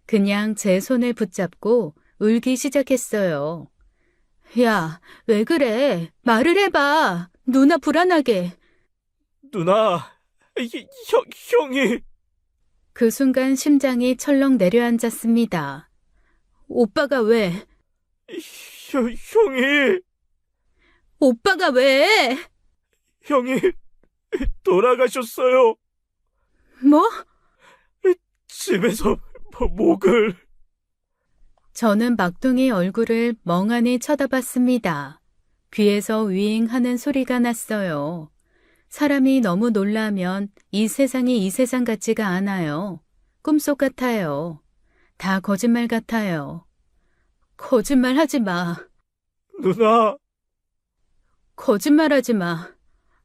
그냥 제 손을 붙잡고 울기 시작했어요. 야, 왜 그래? 말을 해봐. 누나 불안하게. 누나, 형이. 그 순간 심장이 철렁 내려앉았습니다. 오빠가 왜? 형이. 오빠가 왜? 형이 돌아가셨어요. 뭐? 집에서 목을. 저는 막둥이 얼굴을 멍하니 쳐다봤습니다. 귀에서 윙하는 소리가 났어요. 사람이 너무 놀라면 이 세상이 이 세상 같지가 않아요. 꿈속 같아요. 다 거짓말 같아요. 거짓말 하지 마. 누나, 거짓말 하지 마.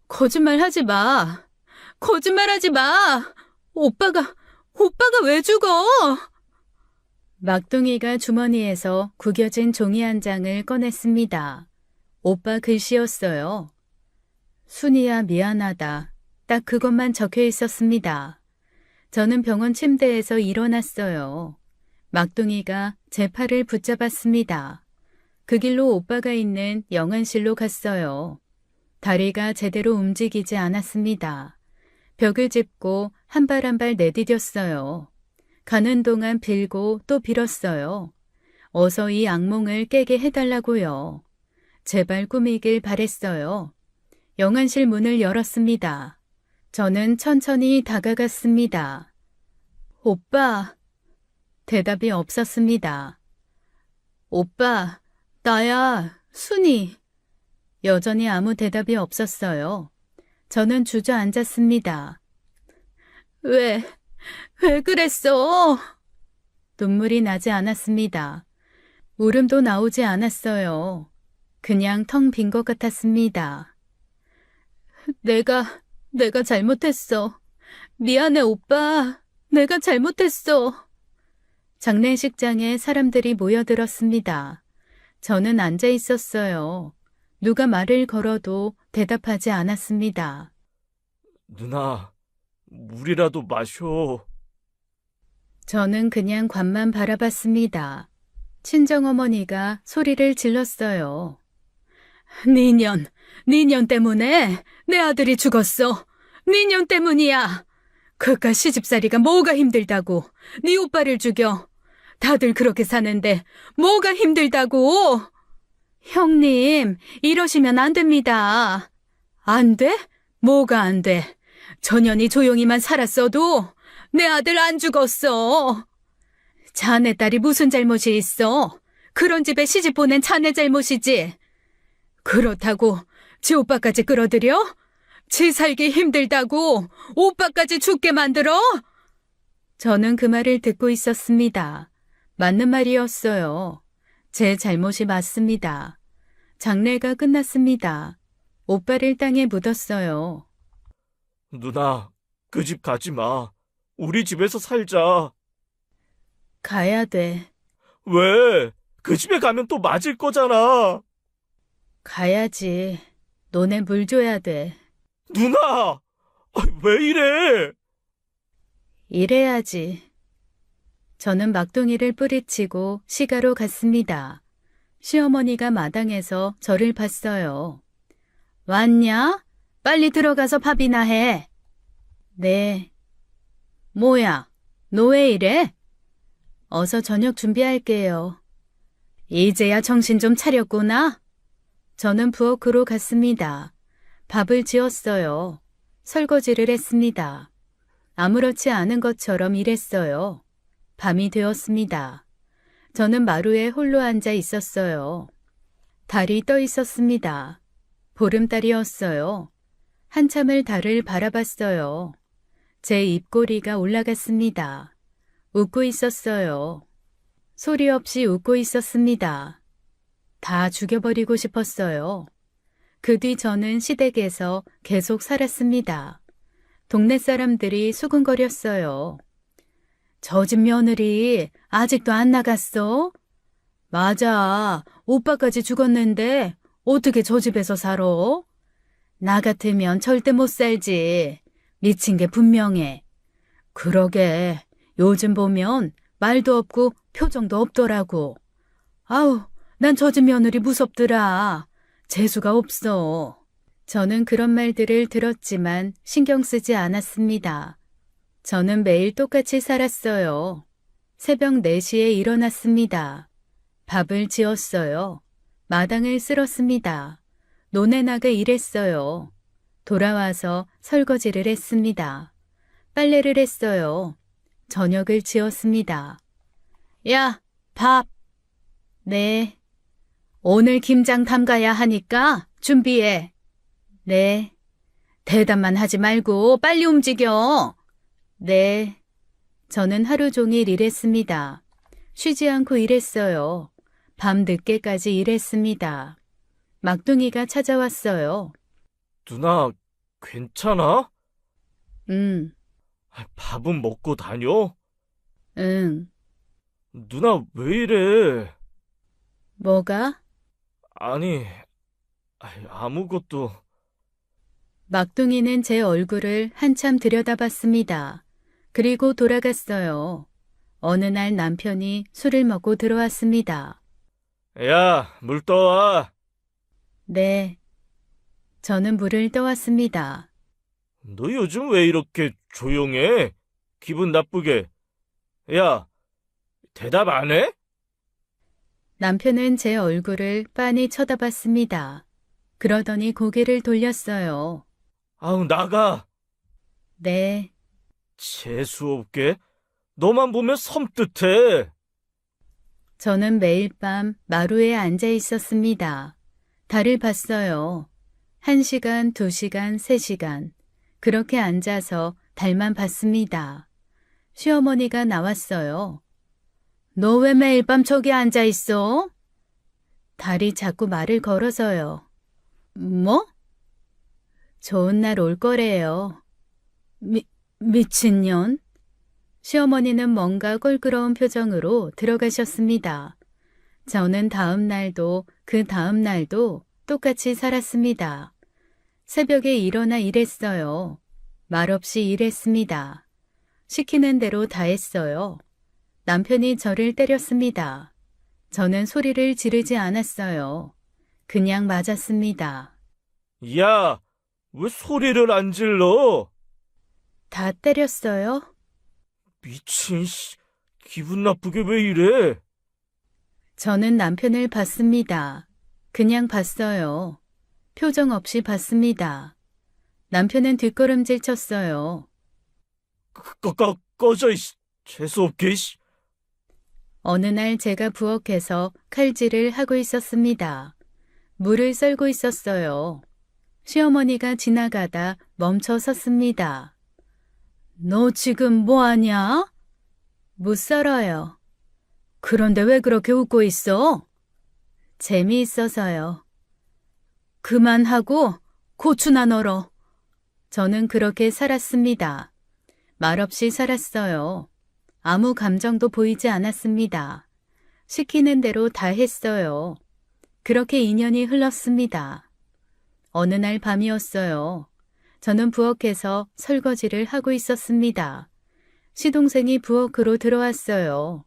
거짓말 하지 마. 거짓말 하지 마. 오빠가 왜 죽어? 막둥이가 주머니에서 구겨진 종이 한 장을 꺼냈습니다. 오빠 글씨였어요. 순이야 미안하다. 딱 그것만 적혀 있었습니다. 저는 병원 침대에서 일어났어요. 막둥이가 제 팔을 붙잡았습니다. 그 길로 오빠가 있는 영안실로 갔어요. 다리가 제대로 움직이지 않았습니다. 벽을 짚고 한 발 한 발 내디뎠어요. 가는 동안 빌고 또 빌었어요. 어서 이 악몽을 깨게 해달라고요. 제발 꾸미길 바랬어요. 영안실 문을 열었습니다. 저는 천천히 다가갔습니다. 오빠. 대답이 없었습니다. 오빠, 나야, 순이. 여전히 아무 대답이 없었어요. 저는 주저앉았습니다. 왜 그랬어? 눈물이 나지 않았습니다. 울음도 나오지 않았어요. 그냥 텅 빈 것 같았습니다. 내가 잘못했어. 미안해, 오빠. 내가 잘못했어. 장례식장에 사람들이 모여들었습니다. 저는 앉아 있었어요. 누가 말을 걸어도 대답하지 않았습니다. 누나, 물이라도 마셔. 저는 그냥 관만 바라봤습니다. 친정어머니가 소리를 질렀어요. 니년 때문에 내 아들이 죽었어. 니년 때문이야. 그깟 시집살이가 뭐가 힘들다고. 네 오빠를 죽여. 다들 그렇게 사는데 뭐가 힘들다고. 형님, 이러시면 안 됩니다. 안 돼? 뭐가 안 돼? 전현이 조용히만 살았어도 내 아들 안 죽었어. 자네 딸이 무슨 잘못이 있어? 그런 집에 시집 보낸 자네 잘못이지. 그렇다고 지 오빠까지 끌어들여? 지 살기 힘들다고 오빠까지 죽게 만들어? 저는 그 말을 듣고 있었습니다. 맞는 말이었어요. 제 잘못이 맞습니다. 장례가 끝났습니다. 오빠를 땅에 묻었어요. 누나, 그 집 가지 마. 우리 집에서 살자. 가야 돼. 왜? 그 집에 가면 또 맞을 거잖아. 가야지. 논에 물 줘야 돼. 누나! 왜 이래? 이래야지. 저는 막둥이를 뿌리치고 시가로 갔습니다. 시어머니가 마당에서 저를 봤어요. 왔냐? 빨리 들어가서 밥이나 해. 네. 뭐야? 너 왜 이래? 어서 저녁 준비할게요. 이제야 정신 좀 차렸구나? 저는 부엌으로 갔습니다. 밥을 지었어요. 설거지를 했습니다. 아무렇지 않은 것처럼 일했어요. 밤이 되었습니다. 저는 마루에 홀로 앉아 있었어요. 달이 떠 있었습니다. 보름달이었어요. 한참을 달을 바라봤어요. 제 입꼬리가 올라갔습니다. 웃고 있었어요. 소리 없이 웃고 있었습니다. 다 죽여버리고 싶었어요. 그 뒤 저는 시댁에서 계속 살았습니다. 동네 사람들이 수근거렸어요. 저 집 며느리 아직도 안 나갔어? 맞아. 오빠까지 죽었는데 어떻게 저 집에서 살아? 나 같으면 절대 못 살지. 미친 게 분명해. 그러게. 요즘 보면 말도 없고 표정도 없더라고. 아우, 난 저 집 며느리 무섭더라. 재수가 없어. 저는 그런 말들을 들었지만 신경 쓰지 않았습니다. 저는 매일 똑같이 살았어요. 새벽 4시에 일어났습니다. 밥을 지었어요. 마당을 쓸었습니다. 논에 나가 일했어요. 돌아와서 설거지를 했습니다. 빨래를 했어요. 저녁을 지었습니다. 야, 밥. 네. 오늘 김장 담가야 하니까 준비해. 네. 대답만 하지 말고 빨리 움직여. 네. 저는 하루 종일 일했습니다. 쉬지 않고 일했어요. 밤 늦게까지 일했습니다. 막둥이가 찾아왔어요. 누나, 괜찮아? 응, 밥은 먹고 다녀? 응. 누나, 왜 이래? 뭐가? 아니, 아무것도. 막둥이는 제 얼굴을 한참 들여다봤습니다. 그리고 돌아갔어요. 어느 날 남편이 술을 먹고 들어왔습니다. 야, 물 떠와. 네, 저는 물을 떠왔습니다. 너 요즘 왜 이렇게 조용해? 기분 나쁘게. 야, 대답 안 해? 남편은 제 얼굴을 빤히 쳐다봤습니다. 그러더니 고개를 돌렸어요. 아우, 나가. 네, 재수없게. 너만 보면 섬뜩해. 저는 매일 밤 마루에 앉아 있었습니다. 달을 봤어요. 1시간, 2시간, 3시간. 그렇게 앉아서 달만 봤습니다. 시어머니가 나왔어요. 너 왜 매일 밤 저기 앉아 있어? 달이 자꾸 말을 걸어서요. 뭐? 좋은 날 올 거래요. 미친년? 시어머니는 뭔가 껄끄러운 표정으로 들어가셨습니다. 저는 다음 날도 그 다음 날도 똑같이 살았습니다. 새벽에 일어나 일했어요. 말없이 일했습니다. 시키는 대로 다 했어요. 남편이 저를 때렸습니다. 저는 소리를 지르지 않았어요. 그냥 맞았습니다. 야, 왜 소리를 안 질러? 다 때렸어요? 미친, 씨. 기분 나쁘게 왜 이래? 저는 남편을 봤습니다. 그냥 봤어요. 표정 없이 봤습니다. 남편은 뒷걸음질 쳤어요. 꺼져, 이씨. 재수없게, 이씨. 어느 날 제가 부엌에서 칼질을 하고 있었습니다. 물을 썰고 있었어요. 시어머니가 지나가다 멈춰 섰습니다. 너 지금 뭐 하냐? 못 썰어요. 그런데 왜 그렇게 웃고 있어? 재미있어서요. 그만하고 고추나 널어. 저는 그렇게 살았습니다. 말없이 살았어요. 아무 감정도 보이지 않았습니다. 시키는 대로 다 했어요. 그렇게 2년이 흘렀습니다. 어느 날 밤이었어요. 저는 부엌에서 설거지를 하고 있었습니다. 시동생이 부엌으로 들어왔어요.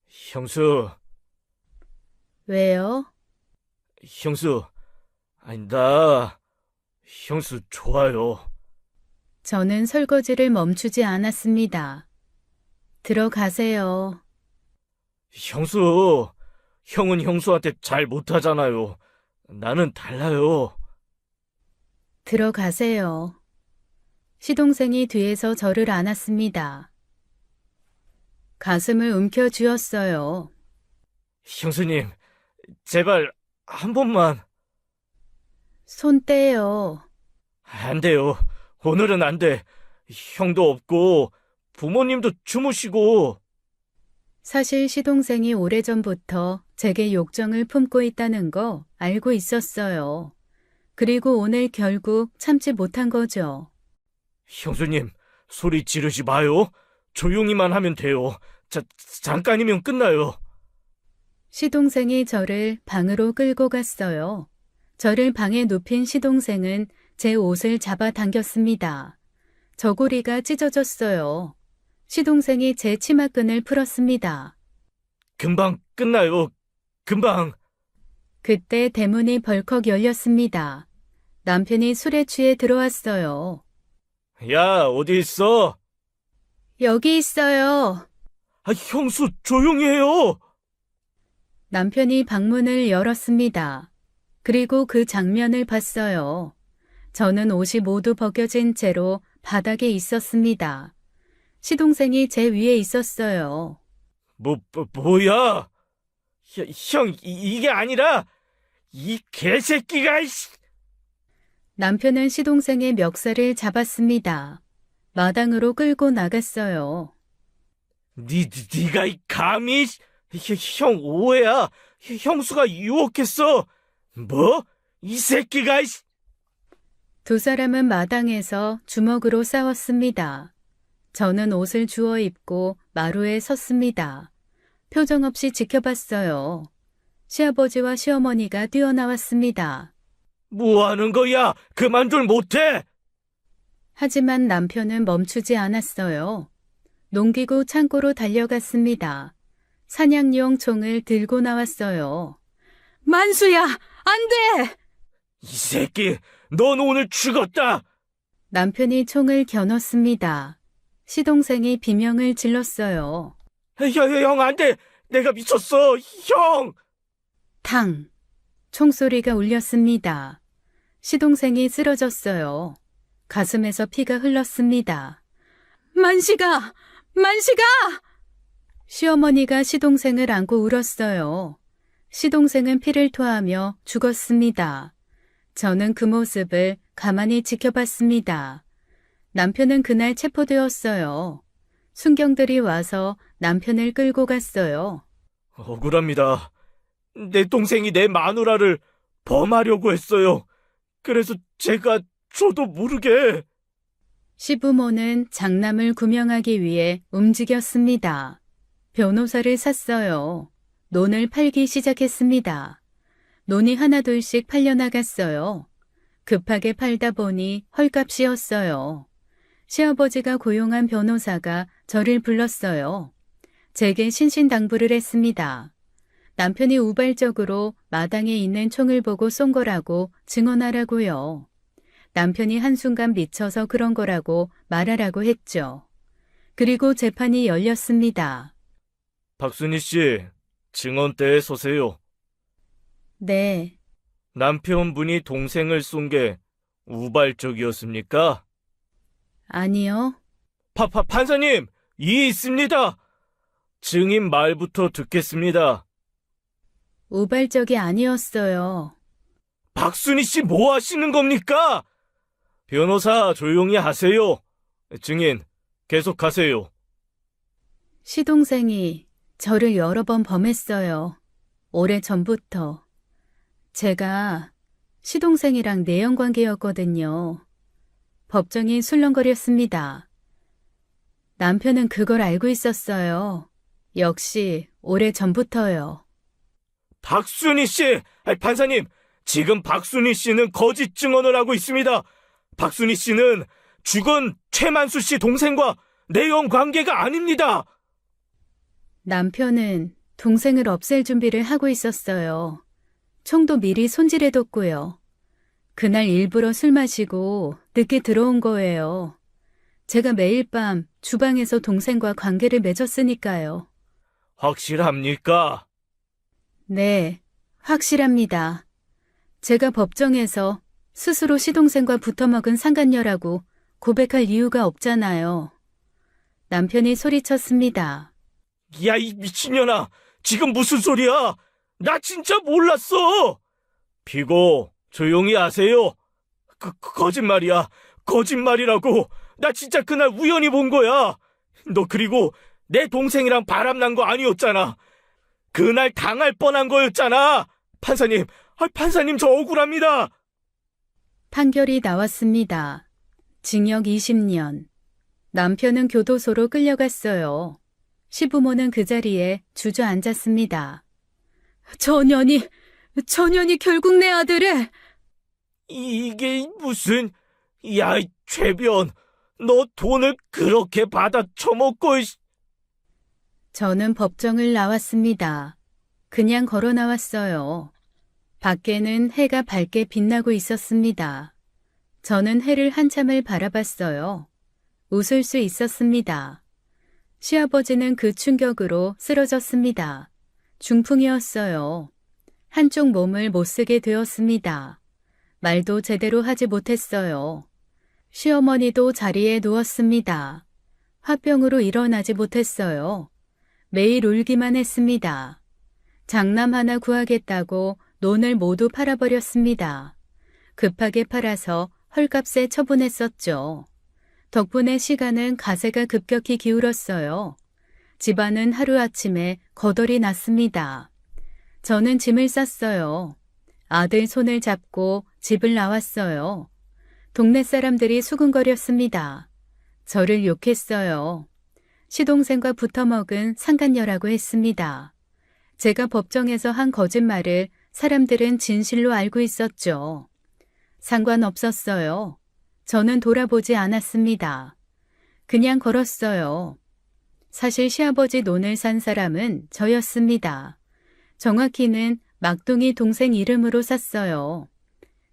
형수, 왜요? 형수. 형수 좋아요. 저는 설거지를 멈추지 않았습니다. 들어가세요. 형수, 형은 형수한테 잘 못하잖아요. 나는 달라요. 들어가세요. 시동생이 뒤에서 저를 안았습니다. 가슴을 움켜쥐었어요. 형수님, 제발 한 번만. 손 떼요. 안 돼요. 오늘은 안 돼. 형도 없고 부모님도 주무시고. 사실 시동생이 오래전부터 제게 욕정을 품고 있다는 거 알고 있었어요. 그리고 오늘 결국 참지 못한 거죠. 형수님, 소리 지르지 마요. 조용히만 하면 돼요. 잠깐이면 끝나요. 시동생이 저를 방으로 끌고 갔어요. 저를 방에 눕힌 시동생은 제 옷을 잡아 당겼습니다. 저고리가 찢어졌어요. 시동생이 제 치마끈을 풀었습니다. 금방 끝나요. 금방. 그때 대문이 벌컥 열렸습니다. 남편이 술에 취해 들어왔어요. 야, 어디 있어? 여기 있어요. 형수, 조용히 해요. 남편이 방문을 열었습니다. 그리고 그 장면을 봤어요. 저는 옷이 모두 벗겨진 채로 바닥에 있었습니다. 시동생이 제 위에 있었어요. 뭐야? 형, 이게 아니라, 이 개새끼가, 이씨. 남편은 시동생의 멱살을 잡았습니다. 마당으로 끌고 나갔어요. 네가 이 감히? 형 오해야. 형수가 유혹했어. 뭐? 이 새끼가 이씨. 두 사람은 마당에서 주먹으로 싸웠습니다. 저는 옷을 주워 입고 마루에 섰습니다. 표정 없이 지켜봤어요. 시아버지와 시어머니가 뛰어나왔습니다. 뭐 하는 거야? 그만둘 못해? 하지만 남편은 멈추지 않았어요. 농기구 창고로 달려갔습니다. 사냥용 총을 들고 나왔어요. 만수야, 안 돼! 이 새끼, 넌 오늘 죽었다. 남편이 총을 겨눴습니다. 시동생이 비명을 질렀어요. 형, 안 돼. 내가 미쳤어. 형. 탕! 총소리가 울렸습니다. 시동생이 쓰러졌어요. 가슴에서 피가 흘렀습니다. 만식아! 만식아! 시어머니가 시동생을 안고 울었어요. 시동생은 피를 토하며 죽었습니다. 저는 그 모습을 가만히 지켜봤습니다. 남편은 그날 체포되었어요. 순경들이 와서 남편을 끌고 갔어요. 억울합니다. 내 동생이 내 마누라를 범하려고 했어요. 그래서 제가 저도 모르게. 시부모는 장남을 구명하기 위해 움직였습니다. 변호사를 샀어요. 논을 팔기 시작했습니다. 논이 하나둘씩 팔려나갔어요. 급하게 팔다 보니 헐값이었어요. 시아버지가 고용한 변호사가 저를 불렀어요. 제게 신신당부를 했습니다. 남편이 우발적으로 마당에 있는 총을 보고 쏜 거라고 증언하라고요. 남편이 한순간 미쳐서 그런 거라고 말하라고 했죠. 그리고 재판이 열렸습니다. 박순희 씨, 증언대에 서세요. 네, 남편분이 동생을 쏜 게 우발적이었습니까? 아니요. 판사님, 이의 있습니다. 증인 말부터 듣겠습니다. 우발적이 아니었어요. 박순희 씨 뭐 하시는 겁니까? 변호사 조용히 하세요. 증인 계속하세요. 시동생이 저를 여러 번 범했어요. 오래전부터. 제가 시동생이랑 내연관계였거든요. 법정이 술렁거렸습니다. 남편은 그걸 알고 있었어요. 역시 오래전부터요. 박순희 씨! 판사님, 지금 박순희 씨는 거짓 증언을 하고 있습니다. 박순희 씨는 죽은 최만수 씨 동생과 내연 관계가 아닙니다. 남편은 동생을 없앨 준비를 하고 있었어요. 총도 미리 손질해뒀고요. 그날 일부러 술 마시고 늦게 들어온 거예요. 제가 매일 밤 주방에서 동생과 관계를 맺었으니까요. 확실합니까? 네, 확실합니다. 제가 법정에서 스스로 시동생과 붙어먹은 상간녀라고 고백할 이유가 없잖아요. 남편이 소리쳤습니다. 야, 이 미친년아! 지금 무슨 소리야? 나 진짜 몰랐어! 피고, 조용히 하세요. 거짓말이야. 거짓말이라고. 나 진짜 그날 우연히 본 거야. 너 그리고 내 동생이랑 바람난 거 아니었잖아. 그날 당할 뻔한 거였잖아. 판사님, 판사님 저 억울합니다. 판결이 나왔습니다. 징역 20년. 남편은 교도소로 끌려갔어요. 시부모는 그 자리에 주저앉았습니다. 전현이 결국 내 아들을... 이게 무슨... 야, 최변, 너 돈을 그렇게 받아 처먹고... 저는 법정을 나왔습니다. 그냥 걸어 나왔어요. 밖에는 해가 밝게 빛나고 있었습니다. 저는 해를 한참을 바라봤어요. 웃을 수 있었습니다. 시아버지는 그 충격으로 쓰러졌습니다. 중풍이었어요. 한쪽 몸을 못 쓰게 되었습니다. 말도 제대로 하지 못했어요. 시어머니도 자리에 누웠습니다. 화병으로 일어나지 못했어요. 매일 울기만 했습니다. 장남 하나 구하겠다고 논을 모두 팔아버렸습니다. 급하게 팔아서 헐값에 처분했었죠. 덕분에 시간은 가세가 급격히 기울었어요. 집안은 하루아침에 거덜이 났습니다. 저는 짐을 쌌어요. 아들 손을 잡고 집을 나왔어요. 동네 사람들이 수군거렸습니다. 저를 욕했어요. 시동생과 붙어먹은 상간녀라고 했습니다. 제가 법정에서 한 거짓말을 사람들은 진실로 알고 있었죠. 상관없었어요. 저는 돌아보지 않았습니다. 그냥 걸었어요. 사실 시아버지 논을 산 사람은 저였습니다. 정확히는 막둥이 동생 이름으로 샀어요.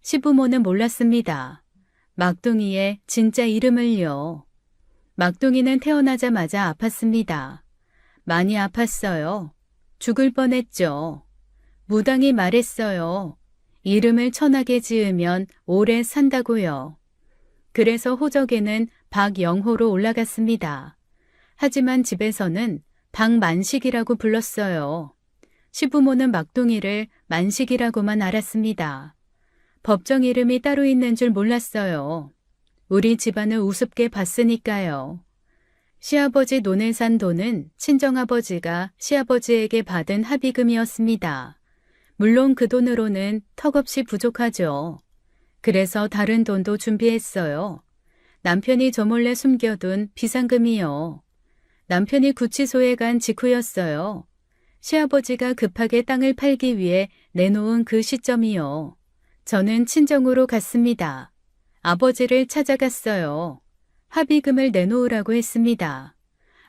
시부모는 몰랐습니다. 막둥이의 진짜 이름을요. 막둥이는 태어나자마자 아팠습니다. 많이 아팠어요. 죽을 뻔했죠. 무당이 말했어요. 이름을 천하게 지으면 오래 산다고요. 그래서 호적에는 박영호로 올라갔습니다. 하지만 집에서는 박만식이라고 불렀어요. 시부모는 막둥이를 만식이라고만 알았습니다. 법정 이름이 따로 있는 줄 몰랐어요. 우리 집안을 우습게 봤으니까요. 시아버지 논을 산 돈은 친정아버지가 시아버지에게 받은 합의금이었습니다. 물론 그 돈으로는 턱없이 부족하죠. 그래서 다른 돈도 준비했어요. 남편이 저 몰래 숨겨둔 비상금이요. 남편이 구치소에 간 직후였어요. 시아버지가 급하게 땅을 팔기 위해 내놓은 그 시점이요. 저는 친정으로 갔습니다. 아버지를 찾아갔어요. 합의금을 내놓으라고 했습니다.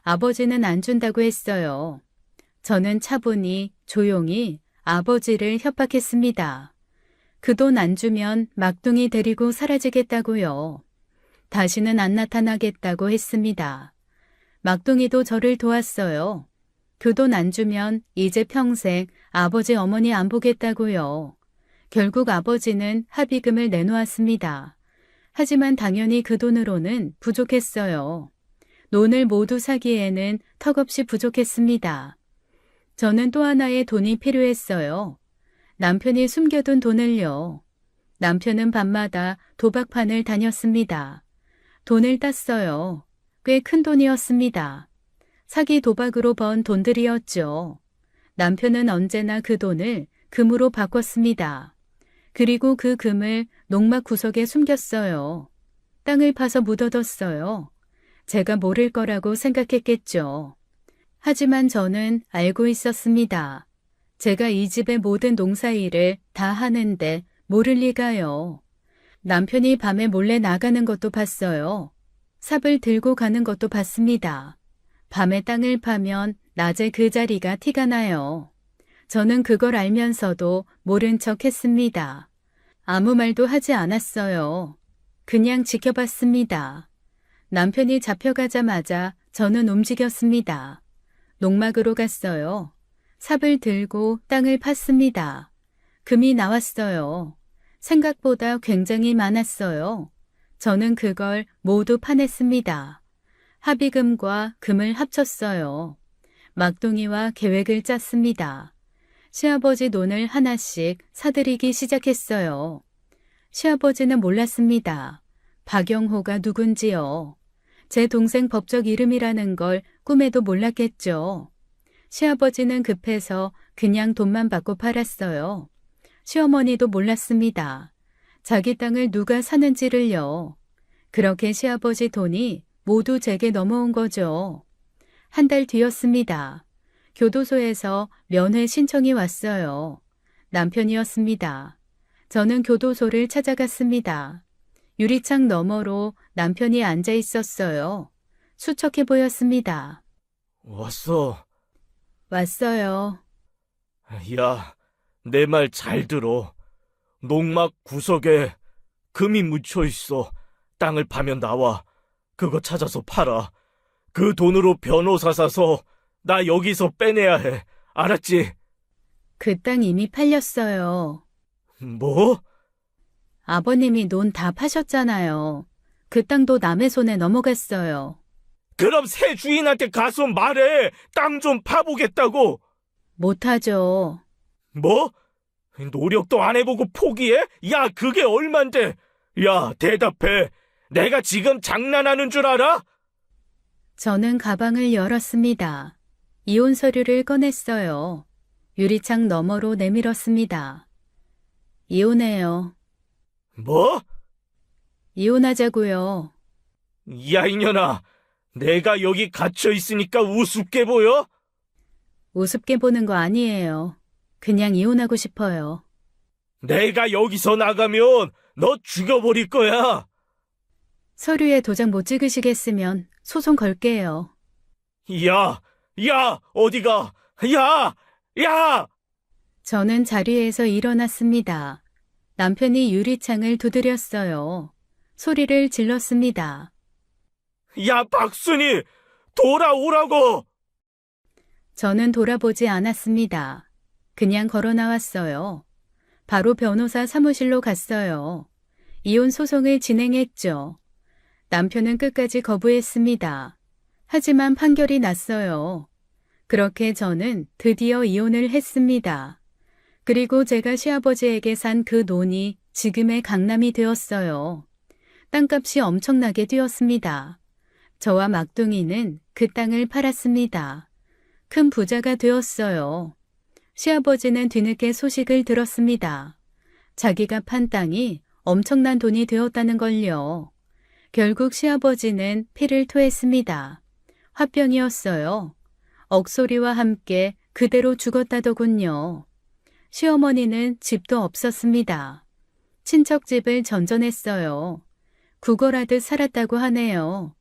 아버지는 안 준다고 했어요. 저는 차분히 조용히 아버지를 협박했습니다. 그 돈 안 주면 막둥이 데리고 사라지겠다고요. 다시는 안 나타나겠다고 했습니다. 막둥이도 저를 도왔어요. 그 돈 안 주면 이제 평생 아버지 어머니 안 보겠다고요. 결국 아버지는 합의금을 내놓았습니다. 하지만 당연히 그 돈으로는 부족했어요. 논을 모두 사기에는 턱없이 부족했습니다. 저는 또 하나의 돈이 필요했어요. 남편이 숨겨둔 돈을요. 남편은 밤마다 도박판을 다녔습니다. 돈을 땄어요. 꽤 큰 돈이었습니다. 사기 도박으로 번 돈들이었죠. 남편은 언제나 그 돈을 금으로 바꿨습니다. 그리고 그 금을 농막 구석에 숨겼어요. 땅을 파서 묻어뒀어요. 제가 모를 거라고 생각했겠죠. 하지만 저는 알고 있었습니다. 제가 이 집의 모든 농사일을 다 하는데 모를 리가요. 남편이 밤에 몰래 나가는 것도 봤어요. 삽을 들고 가는 것도 봤습니다. 밤에 땅을 파면 낮에 그 자리가 티가 나요. 저는 그걸 알면서도 모른 척 했습니다. 아무 말도 하지 않았어요. 그냥 지켜봤습니다. 남편이 잡혀가자마자 저는 움직였습니다. 농막으로 갔어요. 삽을 들고 땅을 팠습니다. 금이 나왔어요. 생각보다 굉장히 많았어요. 저는 그걸 모두 파냈습니다. 합의금과 금을 합쳤어요. 막둥이와 계획을 짰습니다. 시아버지 논을 하나씩 사들이기 시작했어요. 시아버지는 몰랐습니다. 박영호가 누군지요. 제 동생 법적 이름이라는 걸 꿈에도 몰랐겠죠. 시아버지는 급해서 그냥 돈만 받고 팔았어요. 시어머니도 몰랐습니다. 자기 땅을 누가 사는지를요. 그렇게 시아버지 돈이 모두 제게 넘어온 거죠. 한 달 뒤였습니다. 교도소에서 면회 신청이 왔어요. 남편이었습니다. 저는 교도소를 찾아갔습니다. 유리창 너머로 남편이 앉아 있었어요. 수척해 보였습니다. 왔어요. 야, 내 말 잘 들어. 농막 구석에 금이 묻혀 있어. 땅을 파면 나와. 그거 찾아서 팔아. 그 돈으로 변호사 사서 나 여기서 빼내야 해. 알았지? 그 땅 이미 팔렸어요. 뭐? 아버님이 논 다 파셨잖아요. 그 땅도 남의 손에 넘어갔어요. 그럼 새 주인한테 가서 말해. 땅 좀 파보겠다고. 못하죠. 뭐? 노력도 안 해보고 포기해? 야, 그게 얼만데? 야, 대답해. 내가 지금 장난하는 줄 알아? 저는 가방을 열었습니다. 이혼 서류를 꺼냈어요. 유리창 너머로 내밀었습니다. 이혼해요. 뭐? 이혼하자고요. 야, 이년아. 내가 여기 갇혀 있으니까 우습게 보여? 우습게 보는 거 아니에요. 그냥 이혼하고 싶어요. 내가 여기서 나가면 너 죽여버릴 거야. 서류에 도장 못 찍으시겠으면 소송 걸게요. 야, 야, 어디가? 야, 야! 저는 자리에서 일어났습니다. 남편이 유리창을 두드렸어요. 소리를 질렀습니다. 야, 박순이! 돌아오라고! 저는 돌아보지 않았습니다. 그냥 걸어 나왔어요. 바로 변호사 사무실로 갔어요. 이혼 소송을 진행했죠. 남편은 끝까지 거부했습니다. 하지만 판결이 났어요. 그렇게 저는 드디어 이혼을 했습니다. 그리고 제가 시아버지에게 산 그 논이 지금의 강남이 되었어요. 땅값이 엄청나게 뛰었습니다. 저와 막둥이는 그 땅을 팔았습니다. 큰 부자가 되었어요. 시아버지는 뒤늦게 소식을 들었습니다. 자기가 판 땅이 엄청난 돈이 되었다는 걸요. 결국 시아버지는 피를 토했습니다. 화병이었어요. 억소리와 함께 그대로 죽었다더군요. 시어머니는 집도 없었습니다. 친척집을 전전했어요. 구걸하듯 살았다고 하네요.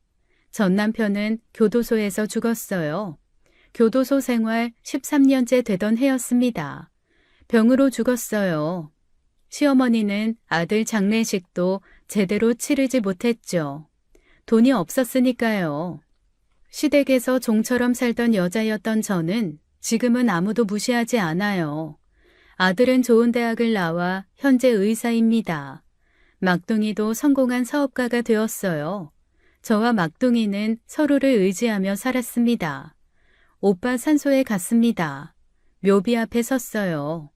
전 남편은 교도소에서 죽었어요. 교도소 생활 13년째 되던 해였습니다. 병으로 죽었어요. 시어머니는 아들 장례식도 제대로 치르지 못했죠. 돈이 없었으니까요. 시댁에서 종처럼 살던 여자였던 저는 지금은 아무도 무시하지 않아요. 아들은 좋은 대학을 나와 현재 의사입니다. 막둥이도 성공한 사업가가 되었어요. 저와 막둥이는 서로를 의지하며 살았습니다. 오빠 산소에 갔습니다. 묘비 앞에 섰어요.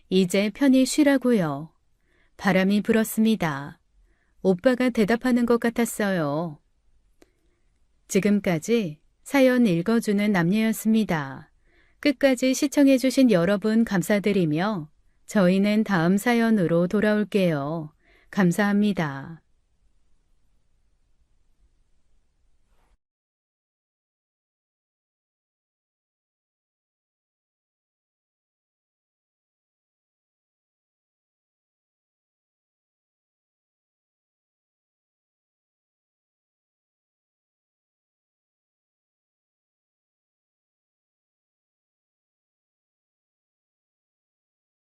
이제 편히 쉬라고요. 바람이 불었습니다. 오빠가 대답하는 것 같았어요. 지금까지 사연 읽어주는 남녀였습니다. 끝까지 시청해주신 여러분 감사드리며 저희는 다음 사연으로 돌아올게요. 감사합니다.